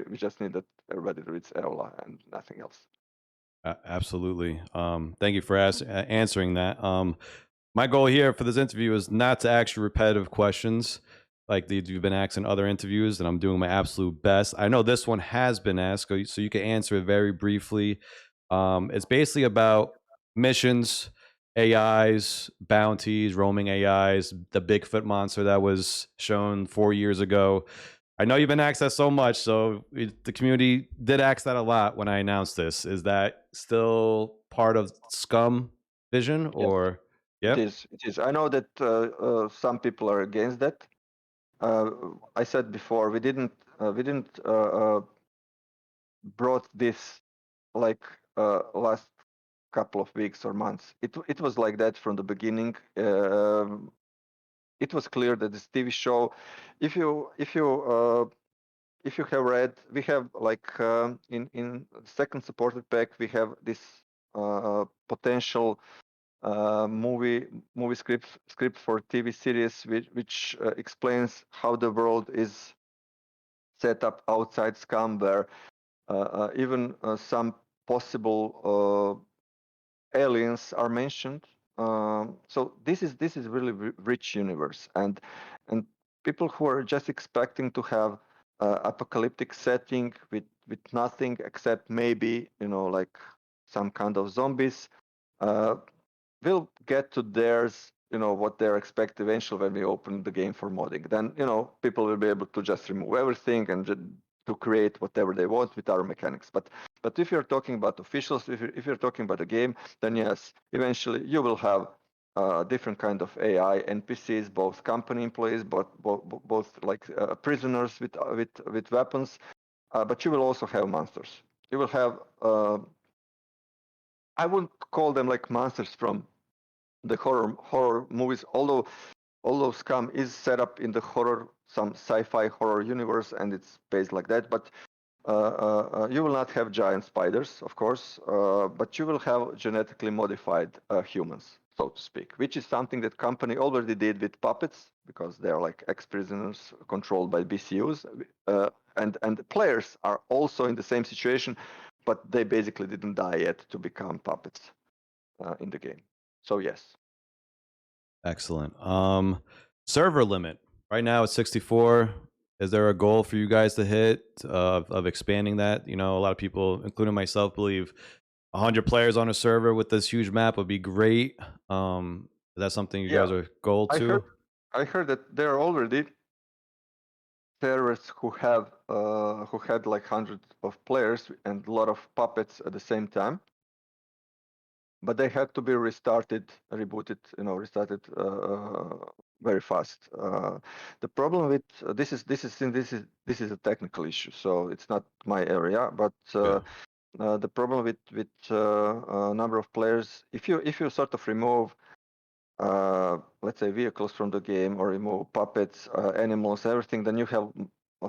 we just need that everybody reads EULA and nothing else.
Absolutely. Thank you for answering that. My goal here for this interview is not to ask you repetitive questions like you've been asked in other interviews, and I'm doing my absolute best. I know this one has been asked, so you can answer it very briefly. It's basically about missions, AIs, bounties, roaming AIs, the Bigfoot monster that was shown 4 years ago. I know you've been asked that so much, so the community did ask that a lot when I announced this. Is that still part of SCUM vision,
Yes,
or? Yep.
it is. I know that some people are against that. I said before we didn't brought this like last couple of weeks or months. It was like that from the beginning. It was clear that this TV show, if you have read, we have like in second supported pack we have this potential movie script for TV series which explains how the world is set up outside SCUM, where even some possible aliens are mentioned. So this is really rich universe, and people who are just expecting to have apocalyptic setting with nothing except maybe like some kind of zombies will get to theirs, what they're expect eventually when we open the game for modding. Then, people will be able to just remove everything and to create whatever they want with our mechanics. But if you're talking about officials, if you're talking about a game, then yes, eventually you will have different kind of AI NPCs, both company employees, both like prisoners with weapons, but you will also have monsters. You will have I wouldn't call them like monsters from the horror movies, although SCUM is set up in the some sci-fi horror universe, and it's based like that. But you will not have giant spiders, of course, but you will have genetically modified humans, so to speak, which is something that company already did with puppets, because they're like ex-prisoners controlled by BCUs, and the players are also in the same situation, but they basically didn't die yet to become puppets in the game. So yes.
Excellent. Server limit. Right now it's 64. Is there a goal for you guys to hit of expanding that? A lot of people, including myself, believe 100 players on a server with this huge map would be great. Is that something you guys are goal to?
I heard that there are already servers who had like hundreds of players and a lot of puppets at the same time, but they had to be restarted, rebooted, restarted very fast. The problem with this is a technical issue, so it's not my area. But the problem with number of players, if you sort of remove let's say vehicles from the game, or remove puppets, animals, everything, then you have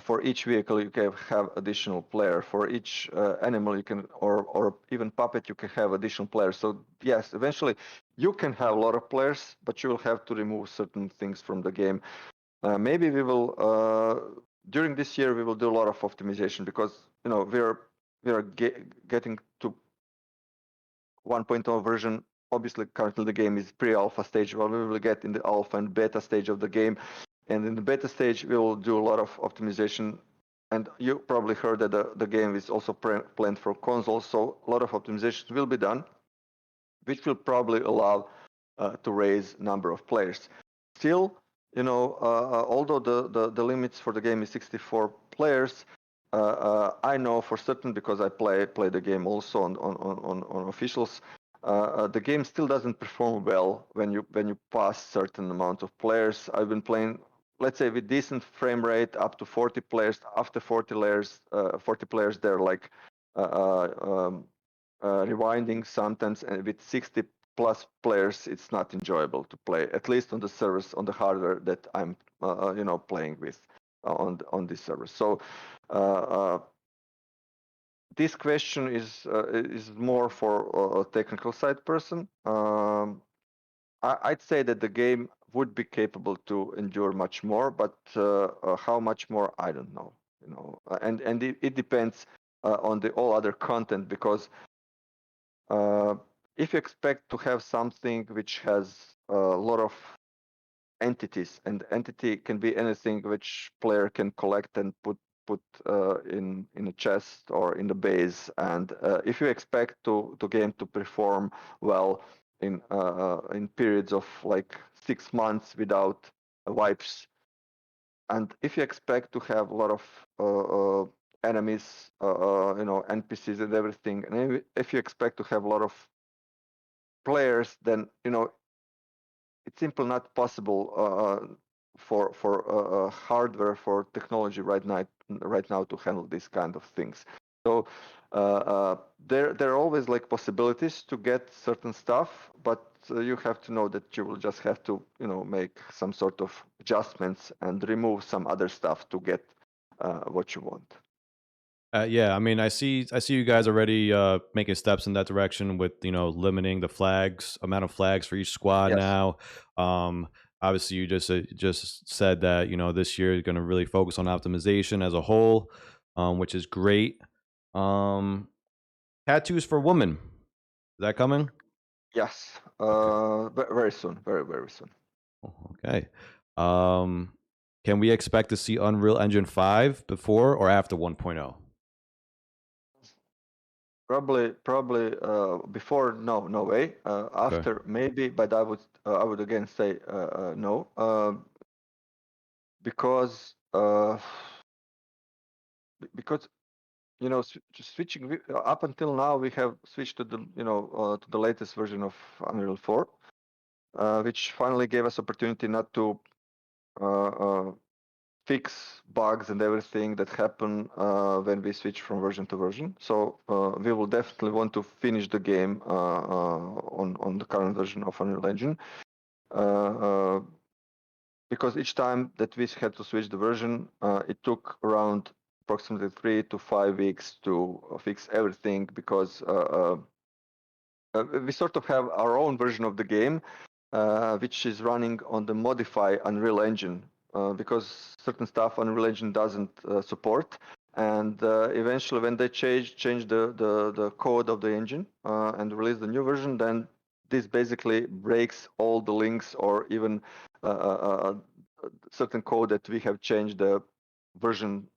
for each vehicle you can have additional player. For each animal you can, or even puppet, you can have additional players. So yes, eventually you can have a lot of players, but you will have to remove certain things from the game. Maybe we will during this year we will do a lot of optimization, because we are getting to 1.0 version. Obviously, currently the game is pre-alpha stage. Well, we will get in the alpha and beta stage of the game, and in the beta stage we will do a lot of optimization. And you probably heard that the game is also planned for consoles, so a lot of optimizations will be done, which will probably allow to raise number of players. Still, although the limits for the game is 64 players, I know for certain because I play the game also on officials. The game still doesn't perform well when you pass certain amount of players. I've been playing, let's say, with decent frame rate up to 40 players. After 40 players, they're like rewinding sometimes, and with 60 plus players, it's not enjoyable to play. At least on the servers, on the hardware that I'm, playing with on this server. So. This question is more for a technical side person. I'd say that the game would be capable to endure much more, but how much more, I don't know. And it depends on the all other content, because if you expect to have something which has a lot of entities, and entity can be anything which player can collect and put in a chest or in the base, and if you expect the game to perform well in periods of like 6 months without wipes, and if you expect to have a lot of enemies, NPCs and everything, and if you expect to have a lot of players, then it's simply not possible for hardware, for technology right now to handle these kind of things. So there are always like possibilities to get certain stuff, but you have to know that you will just have to make some sort of adjustments and remove some other stuff to get what you want.
Yeah, I mean, I see you guys already making steps in that direction with limiting the flags amount of flags for each squad
Yes.
now. Um, Obviously, you just said that this year you're going to really focus on optimization as a whole, which is great. Um, Tattoos for women, is that coming?
Yes.
Okay.
Very soon. Very, very soon.
Oh, okay. Um, can we expect to see Unreal Engine 5 before or after 1.0?
Probably before, no way.
Okay.
After, maybe, but I would again say no, because because switching up until now we have switched to the latest version of Unreal 4, which finally gave us opportunity not to uh, uh, fix bugs and everything that happen when we switch from version to version. So we will definitely want to finish the game on the current version of Unreal Engine, uh, because each time that we had to switch the version, it took around approximately 3 to 5 weeks to fix everything, because we sort of have our own version of the game, which is running on the modify Unreal Engine, because certain stuff Unreal Engine doesn't support. And eventually, when they change the code of the engine and release the new version, then this basically breaks all the links, or even certain code that we have changed the version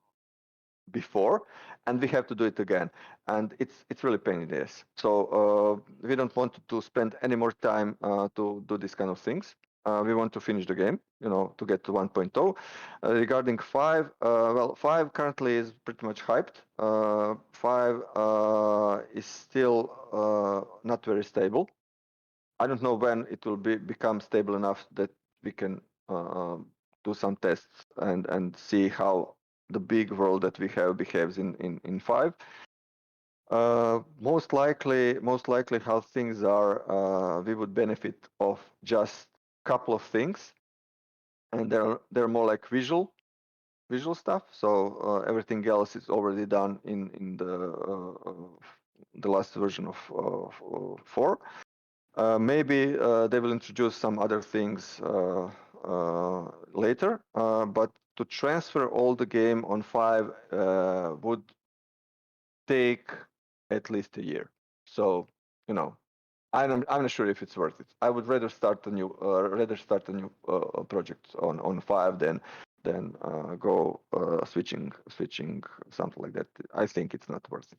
before, and we have to do it again, and it's really pain in the ass. So we don't want to spend any more time to do these kind of things. We want to finish the game, to get to 1.0. Regarding 5, well, 5 currently is pretty much hyped. 5 is still not very stable. I don't know when it will become stable enough that we can do some tests and see how the big world that we have behaves in 5. Most likely how things are, we would benefit of just couple of things, and they're more like visual stuff. So everything else is already done in the last version of 4. Maybe they will introduce some other things later, but to transfer all the game on 5 would take at least a year. So, I'm not sure if it's worth it. I would rather start a new project on 5 than go switching something like that. I think it's not worth it.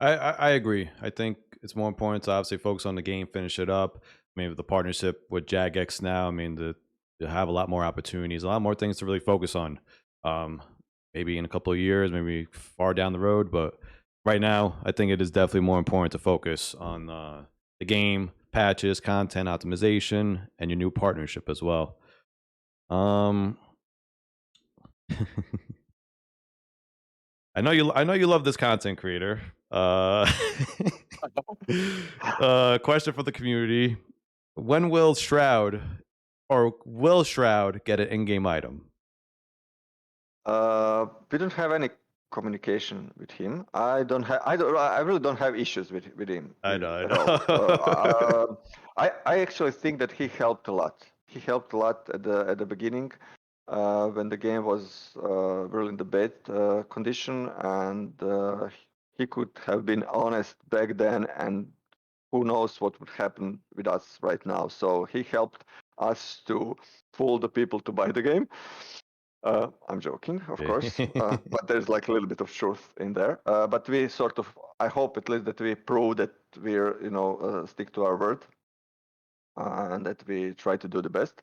I agree. I think it's more important to obviously focus on the game, finish it up. I mean, with the partnership with Jagex now, I mean, you'll have a lot more opportunities, a lot more things to really focus on. Maybe in a couple of years, maybe far down the road, but right now, I think it is definitely more important to focus on the game, patches, content optimization, and your new partnership as well. I know you love this content creator. Question for the community: when will Shroud get an in-game item?
We don't have any communication with him. I really don't have issues with him
I
at all.
know.
I actually think that he helped a lot. He helped a lot at the beginning when the game was really in the bad condition, and he could have been honest back then, and who knows what would happen with us right now. So he helped us to fool the people to buy the game. I'm joking, of course, but there's like a little bit of truth in there. But we sort of, I hope at least that we prove that we're, stick to our word and that we try to do the best.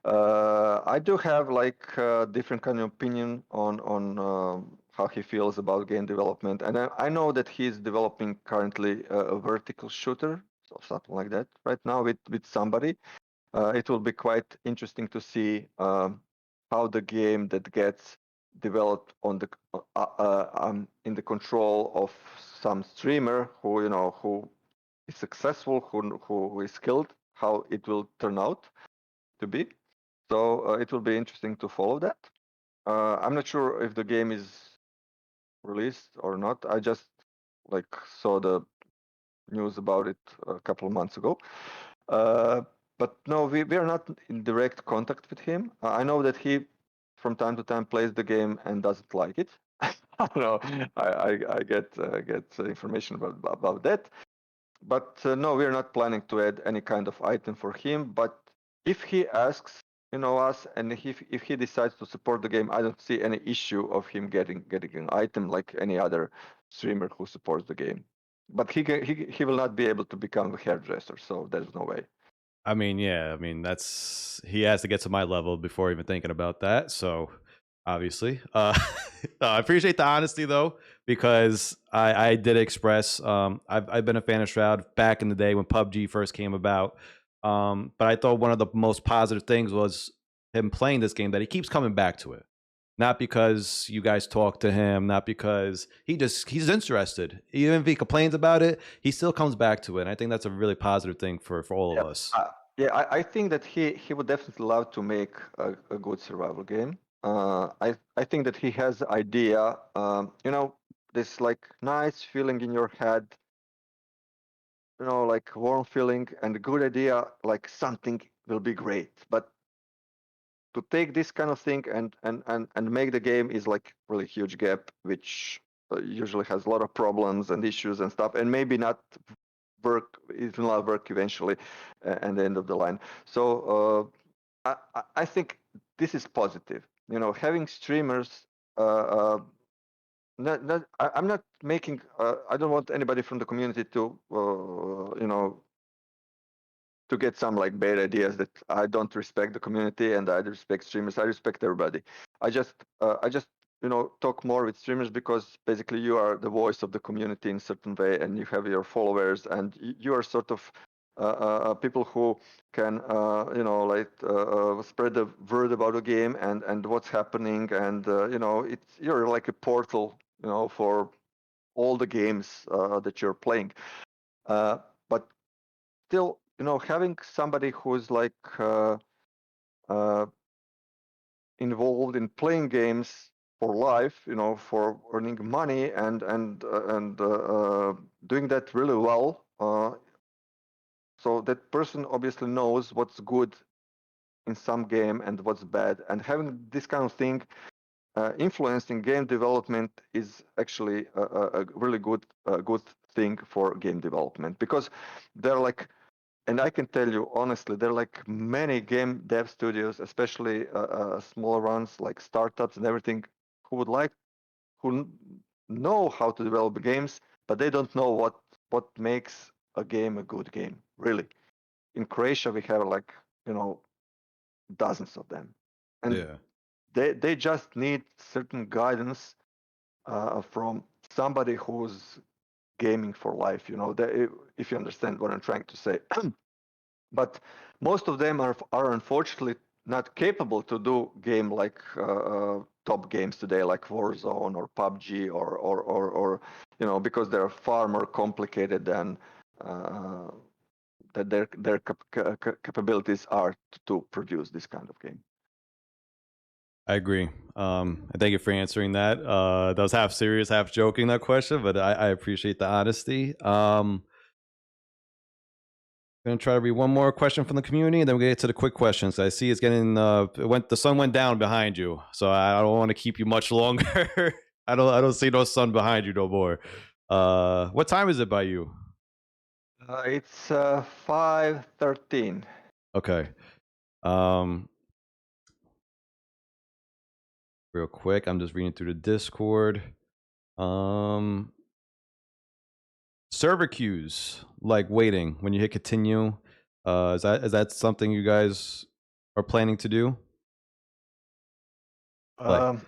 I do have like different kind of opinion on how he feels about game development, and I know that he's developing currently a vertical shooter, so something like that, right now with somebody. It will be quite interesting to see how the game that gets developed on the in the control of some streamer who is successful, who is skilled, how it will turn out to be. So it will be interesting to follow that. I'm not sure if the game is released or not. I just like saw the news about it a couple of months ago. But no, we are not in direct contact with him. I know that he, from time to time, plays the game and doesn't like it. I don't know. I get information about that. But no, we are not planning to add any kind of item for him. But if he asks, us, and if he decides to support the game, I don't see any issue of him getting an item like any other streamer who supports the game. But he will not be able to become a hairdresser, so there's no way.
I mean, yeah, that's he has to get to my level before even thinking about that. So obviously, I appreciate the honesty though, because I did express I've been a fan of Shroud back in the day when PUBG first came about. But I thought one of the most positive things was him playing this game, that he keeps coming back to it. Not because you guys talk to him, not because he's interested. Even if he complains about it, he still comes back to it. And I think that's a really positive thing for all of us.
Yeah, I think that he would definitely love to make a good survival game. I think that he has the idea, this like nice feeling in your head, like warm feeling and a good idea, like something will be great. But to take this kind of thing and make the game is like really huge gap, which usually has a lot of problems and issues and stuff, and maybe not work, it will not work eventually at the end of the line. So I think this is positive. Having streamers. I'm not making. I don't want anybody from the community to, to get some like bad ideas that I don't respect the community and I respect streamers. I respect everybody. I just talk more with streamers because basically you are the voice of the community in a certain way, and you have your followers, and you are sort of people who can spread the word about the game and what's happening, and you're like a portal for all the games that you're playing. But still, having somebody who's like involved in playing games for life, for earning money and doing that really well. So that person obviously knows what's good in some game and what's bad, and having this kind of thing influencing game development is actually a really good thing for game development, because they're like. And I can tell you honestly, there are like many game dev studios, especially small ones like startups and everything, who know how to develop games, but they don't know what makes a game a good game. Really, in Croatia we have like dozens of them, and
Yeah.
they just need certain guidance from somebody who's gaming for life. If you understand what I'm trying to say. But most of them are unfortunately not capable to do game like top games today, like Warzone or PUBG or because they're far more complicated than that their capabilities are to produce this kind of game.
I agree. Thank you for answering that. That was half serious, half joking, that question, but I appreciate the honesty. Gonna try to read one more question from the community, and then we get to the quick questions. I see it's getting the sun went down behind you, so I don't want to keep you much longer. I don't see no sun behind you no more. What time is it by you?
It's 5:13.
Okay. Real quick, I'm just reading through the Discord. Server queues, like waiting when you hit continue. Is that something you guys are planning to do? Like,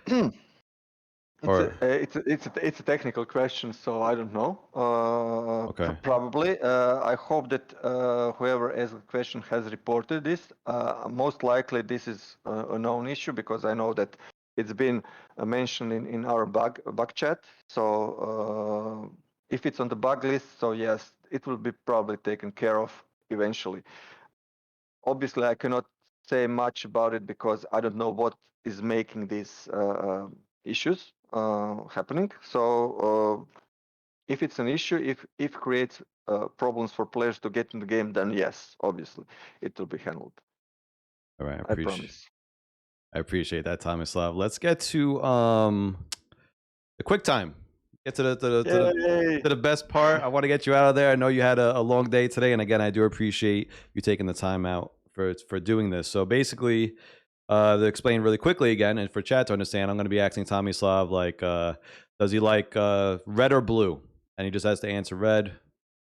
or
It's a technical question, so I don't know.
okay,
Probably. I hope that whoever asked the question has reported this. Most likely, this is a known issue because I know that it's been mentioned in our bug chat. So if it's on the bug list, so yes, it will be probably taken care of eventually. Obviously, I cannot say much about it because I don't know what is making these issues happening. So if it's an issue, if creates problems for players to get in the game, then yes, obviously it will be handled.
all right,
I promise.
I appreciate that, Tomislav. Let's get to the quick time. Get to the best part. I want to get you out of there. I know you had a long day today, and again, I do appreciate you taking the time out for doing this. So basically, to explain really quickly again, and for chat to understand, I'm going to be asking Tomislav like, does he like red or blue? And he just has to answer red.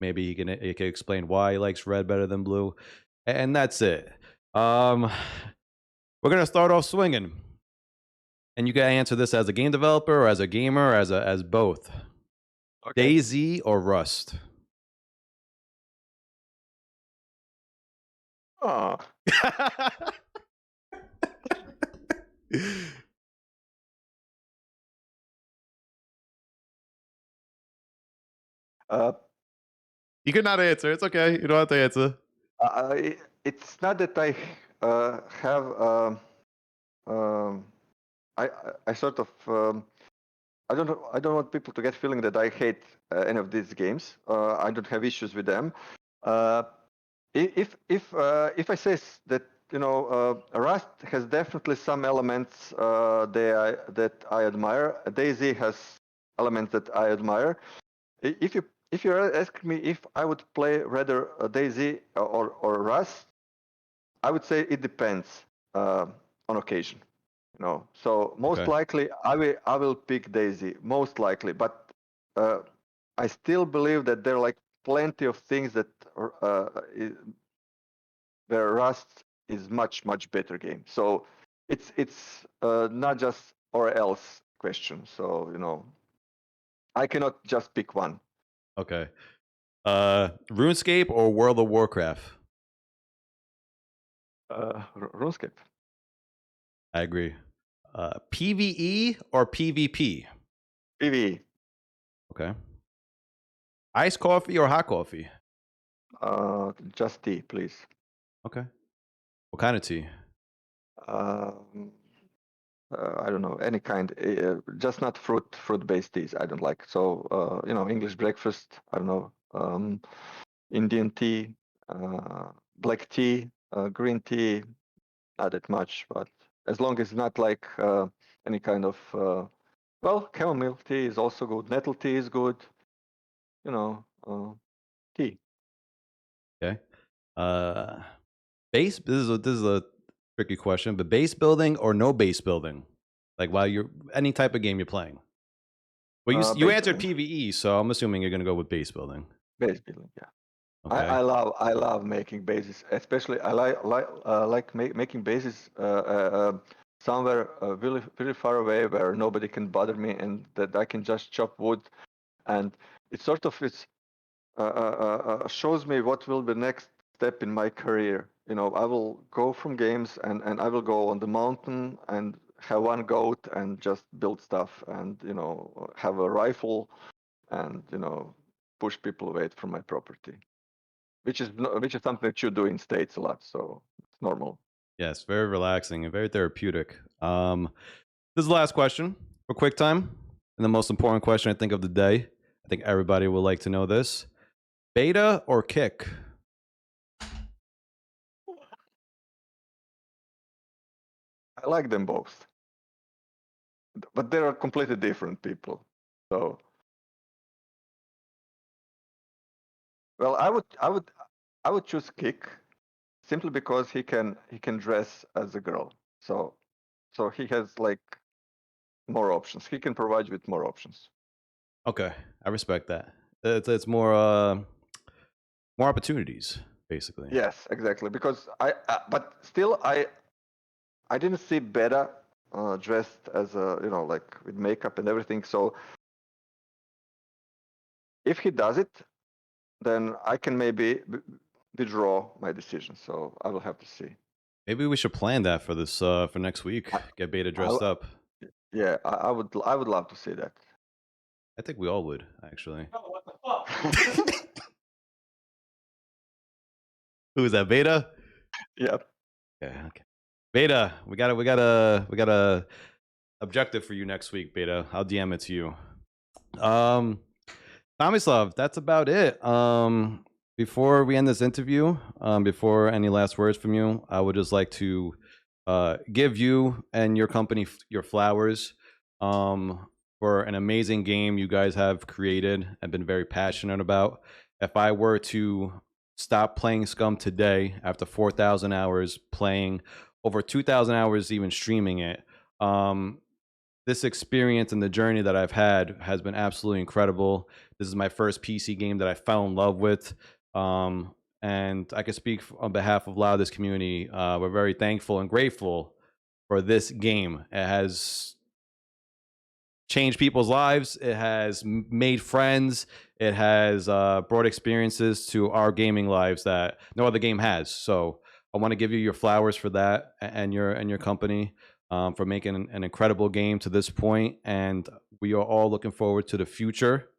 Maybe he can explain why he likes red better than blue, and that's it. We're gonna start off swinging, and you can answer this as a game developer or as a gamer or as both.
Okay.
DayZ or Rust?
Oh.
You cannot answer. It's okay. You don't have to answer.
It's not that I have. I sort of. I don't want people to get feeling that I hate any of these games. I don't have issues with them. If I say that Rust has definitely some elements that I admire. DayZ has elements that I admire. If you ask me if I would play rather DayZ or Rust, I would say it depends on occasion. So most likely I will pick DayZ, most likely, but I still believe that there are like plenty of things that where Rust is much better game. So it's not just or else question. So I cannot just pick one.
Okay. RuneScape or World of Warcraft?
RuneScape.
I agree. PvE or PvP?
PvE.
Okay. Iced coffee or hot coffee?
Just tea, please.
Okay. What kind of tea?
I don't know, any kind, just not fruit-based teas. I don't like. So English breakfast. I don't know, Indian tea, black tea, green tea. Not that much, but as long as it's not like any kind of chamomile tea is also good. Nettle tea is good. Tea.
Okay. Base. This is a tricky question, but base building or no base building? Like while you're any type of game you're playing. Well, you answered PvE, so I'm assuming you're gonna go with base building.
Base building, yeah.
Okay.
I love making bases, especially I like making bases somewhere really really far away where nobody can bother me and that I can just chop wood, and it sort of shows me what will be the next step in my career. You know, I will go from games and I will go on the mountain and have one goat and just build stuff and have a rifle and push people away from my property, which is something that you do in States a lot, so it's normal.
Yes, very relaxing and very therapeutic. This is the last question for quick time, and the most important question I think of the day. I think everybody would like to know this: beta or kick?
I like them both, but they are completely different people. So, well, I would choose Kick simply because he can dress as a girl. So he has like more options. He can provide you with more options.
Okay, I respect that. It's more more opportunities, basically.
Yes, exactly. Because but still, I didn't see Beta dressed as a like with makeup and everything. So if he does it, then I can maybe withdraw my decision. So I will have to see.
Maybe we should plan that for this for next week.
I,
Get beta
I,
dressed up.
yeah, I would love to see that.
I think we all would actually.
Oh, what the fuck?
Who is that? Beta?
Yeah.
Okay. Beta, we got a objective for you next week, Beta. I'll DM it to you. Tomislav, that's about it. Before we end this interview, before any last words from you, I would just like to give you and your company your flowers for an amazing game you guys have created and been very passionate about. If I were to stop playing Scum today after 4,000 hours playing, over 2,000 hours even streaming it, this experience and the journey that I've had has been absolutely incredible. This is my first PC game that I fell in love with. And I can speak on behalf of a lot of this community. We're very thankful and grateful for this game. It has changed people's lives. It has made friends. It has brought experiences to our gaming lives that no other game has. So I want to give you your flowers for that and your company for making an incredible game to this point. And we are all looking forward to the future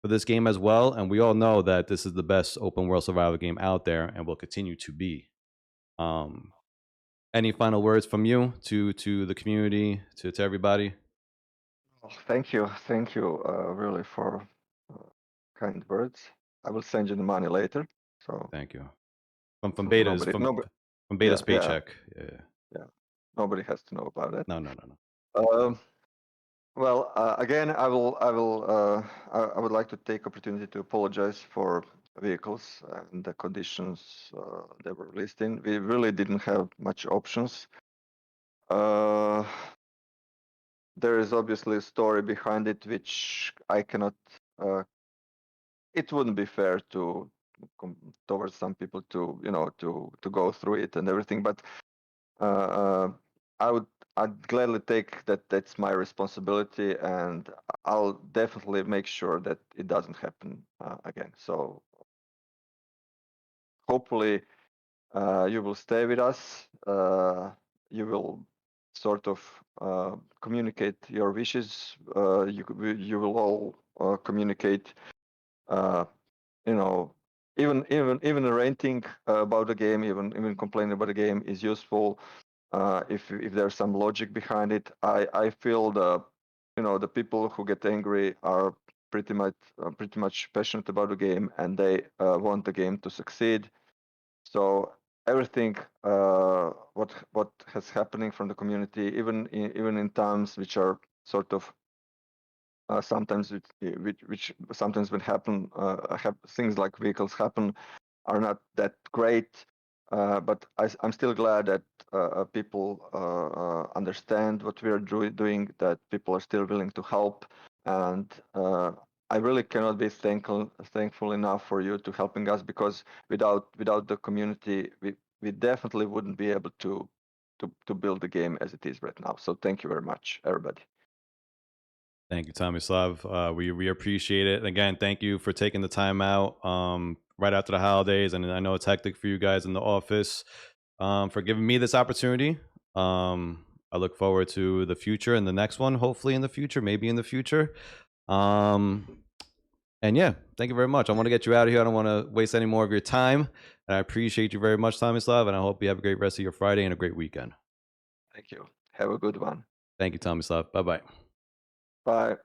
for this game as well. And we all know that this is the best open world survival game out there and will continue to be. Any final words from you to the community, to everybody?
Oh, thank you, really for kind words. I will send you the money later. So
Thank you. From
so
Beta's
nobody,
from
yeah,
Beta's paycheck. Yeah.
yeah, nobody has to know about that.
No, no, no, no.
Um, well, again, I would like to take opportunity to apologize for vehicles and the conditions they were released in. We really didn't have much options. There is obviously a story behind it, which I cannot. It wouldn't be fair to towards some people to to go through it and everything, but I would I'd gladly take that. That's my responsibility, and I'll definitely make sure that it doesn't happen again. So hopefully you will stay with us. You will sort of communicate your wishes. You will all communicate. Uh, you know, even ranting about the game, even complaining about the game is useful. If there's some logic behind it, I feel the people who get angry are pretty much passionate about the game and they want the game to succeed. So everything what has happening from the community, even in times which are sort of sometimes which sometimes when happen things like vehicles happen are not that great. But I'm still glad that people understand what we are doing, that people are still willing to help, and I really cannot be thankful enough for you to helping us, because without the community, we definitely wouldn't be able to build the game as it is right now. So thank you very much, everybody.
Thank you, Tomislav. We appreciate it. And again, thank you for taking the time out right after the holidays. And I know it's hectic for you guys in the office, for giving me this opportunity. I look forward to the future and the next one, hopefully in the future, maybe in the future. And yeah, thank you very much. I want to get you out of here. I don't want to waste any more of your time. And I appreciate you very much, Tomislav. And I hope you have a great rest of your Friday and a great weekend.
Thank you. Have a good one.
Thank you, Tomislav. Bye-bye.
Bye.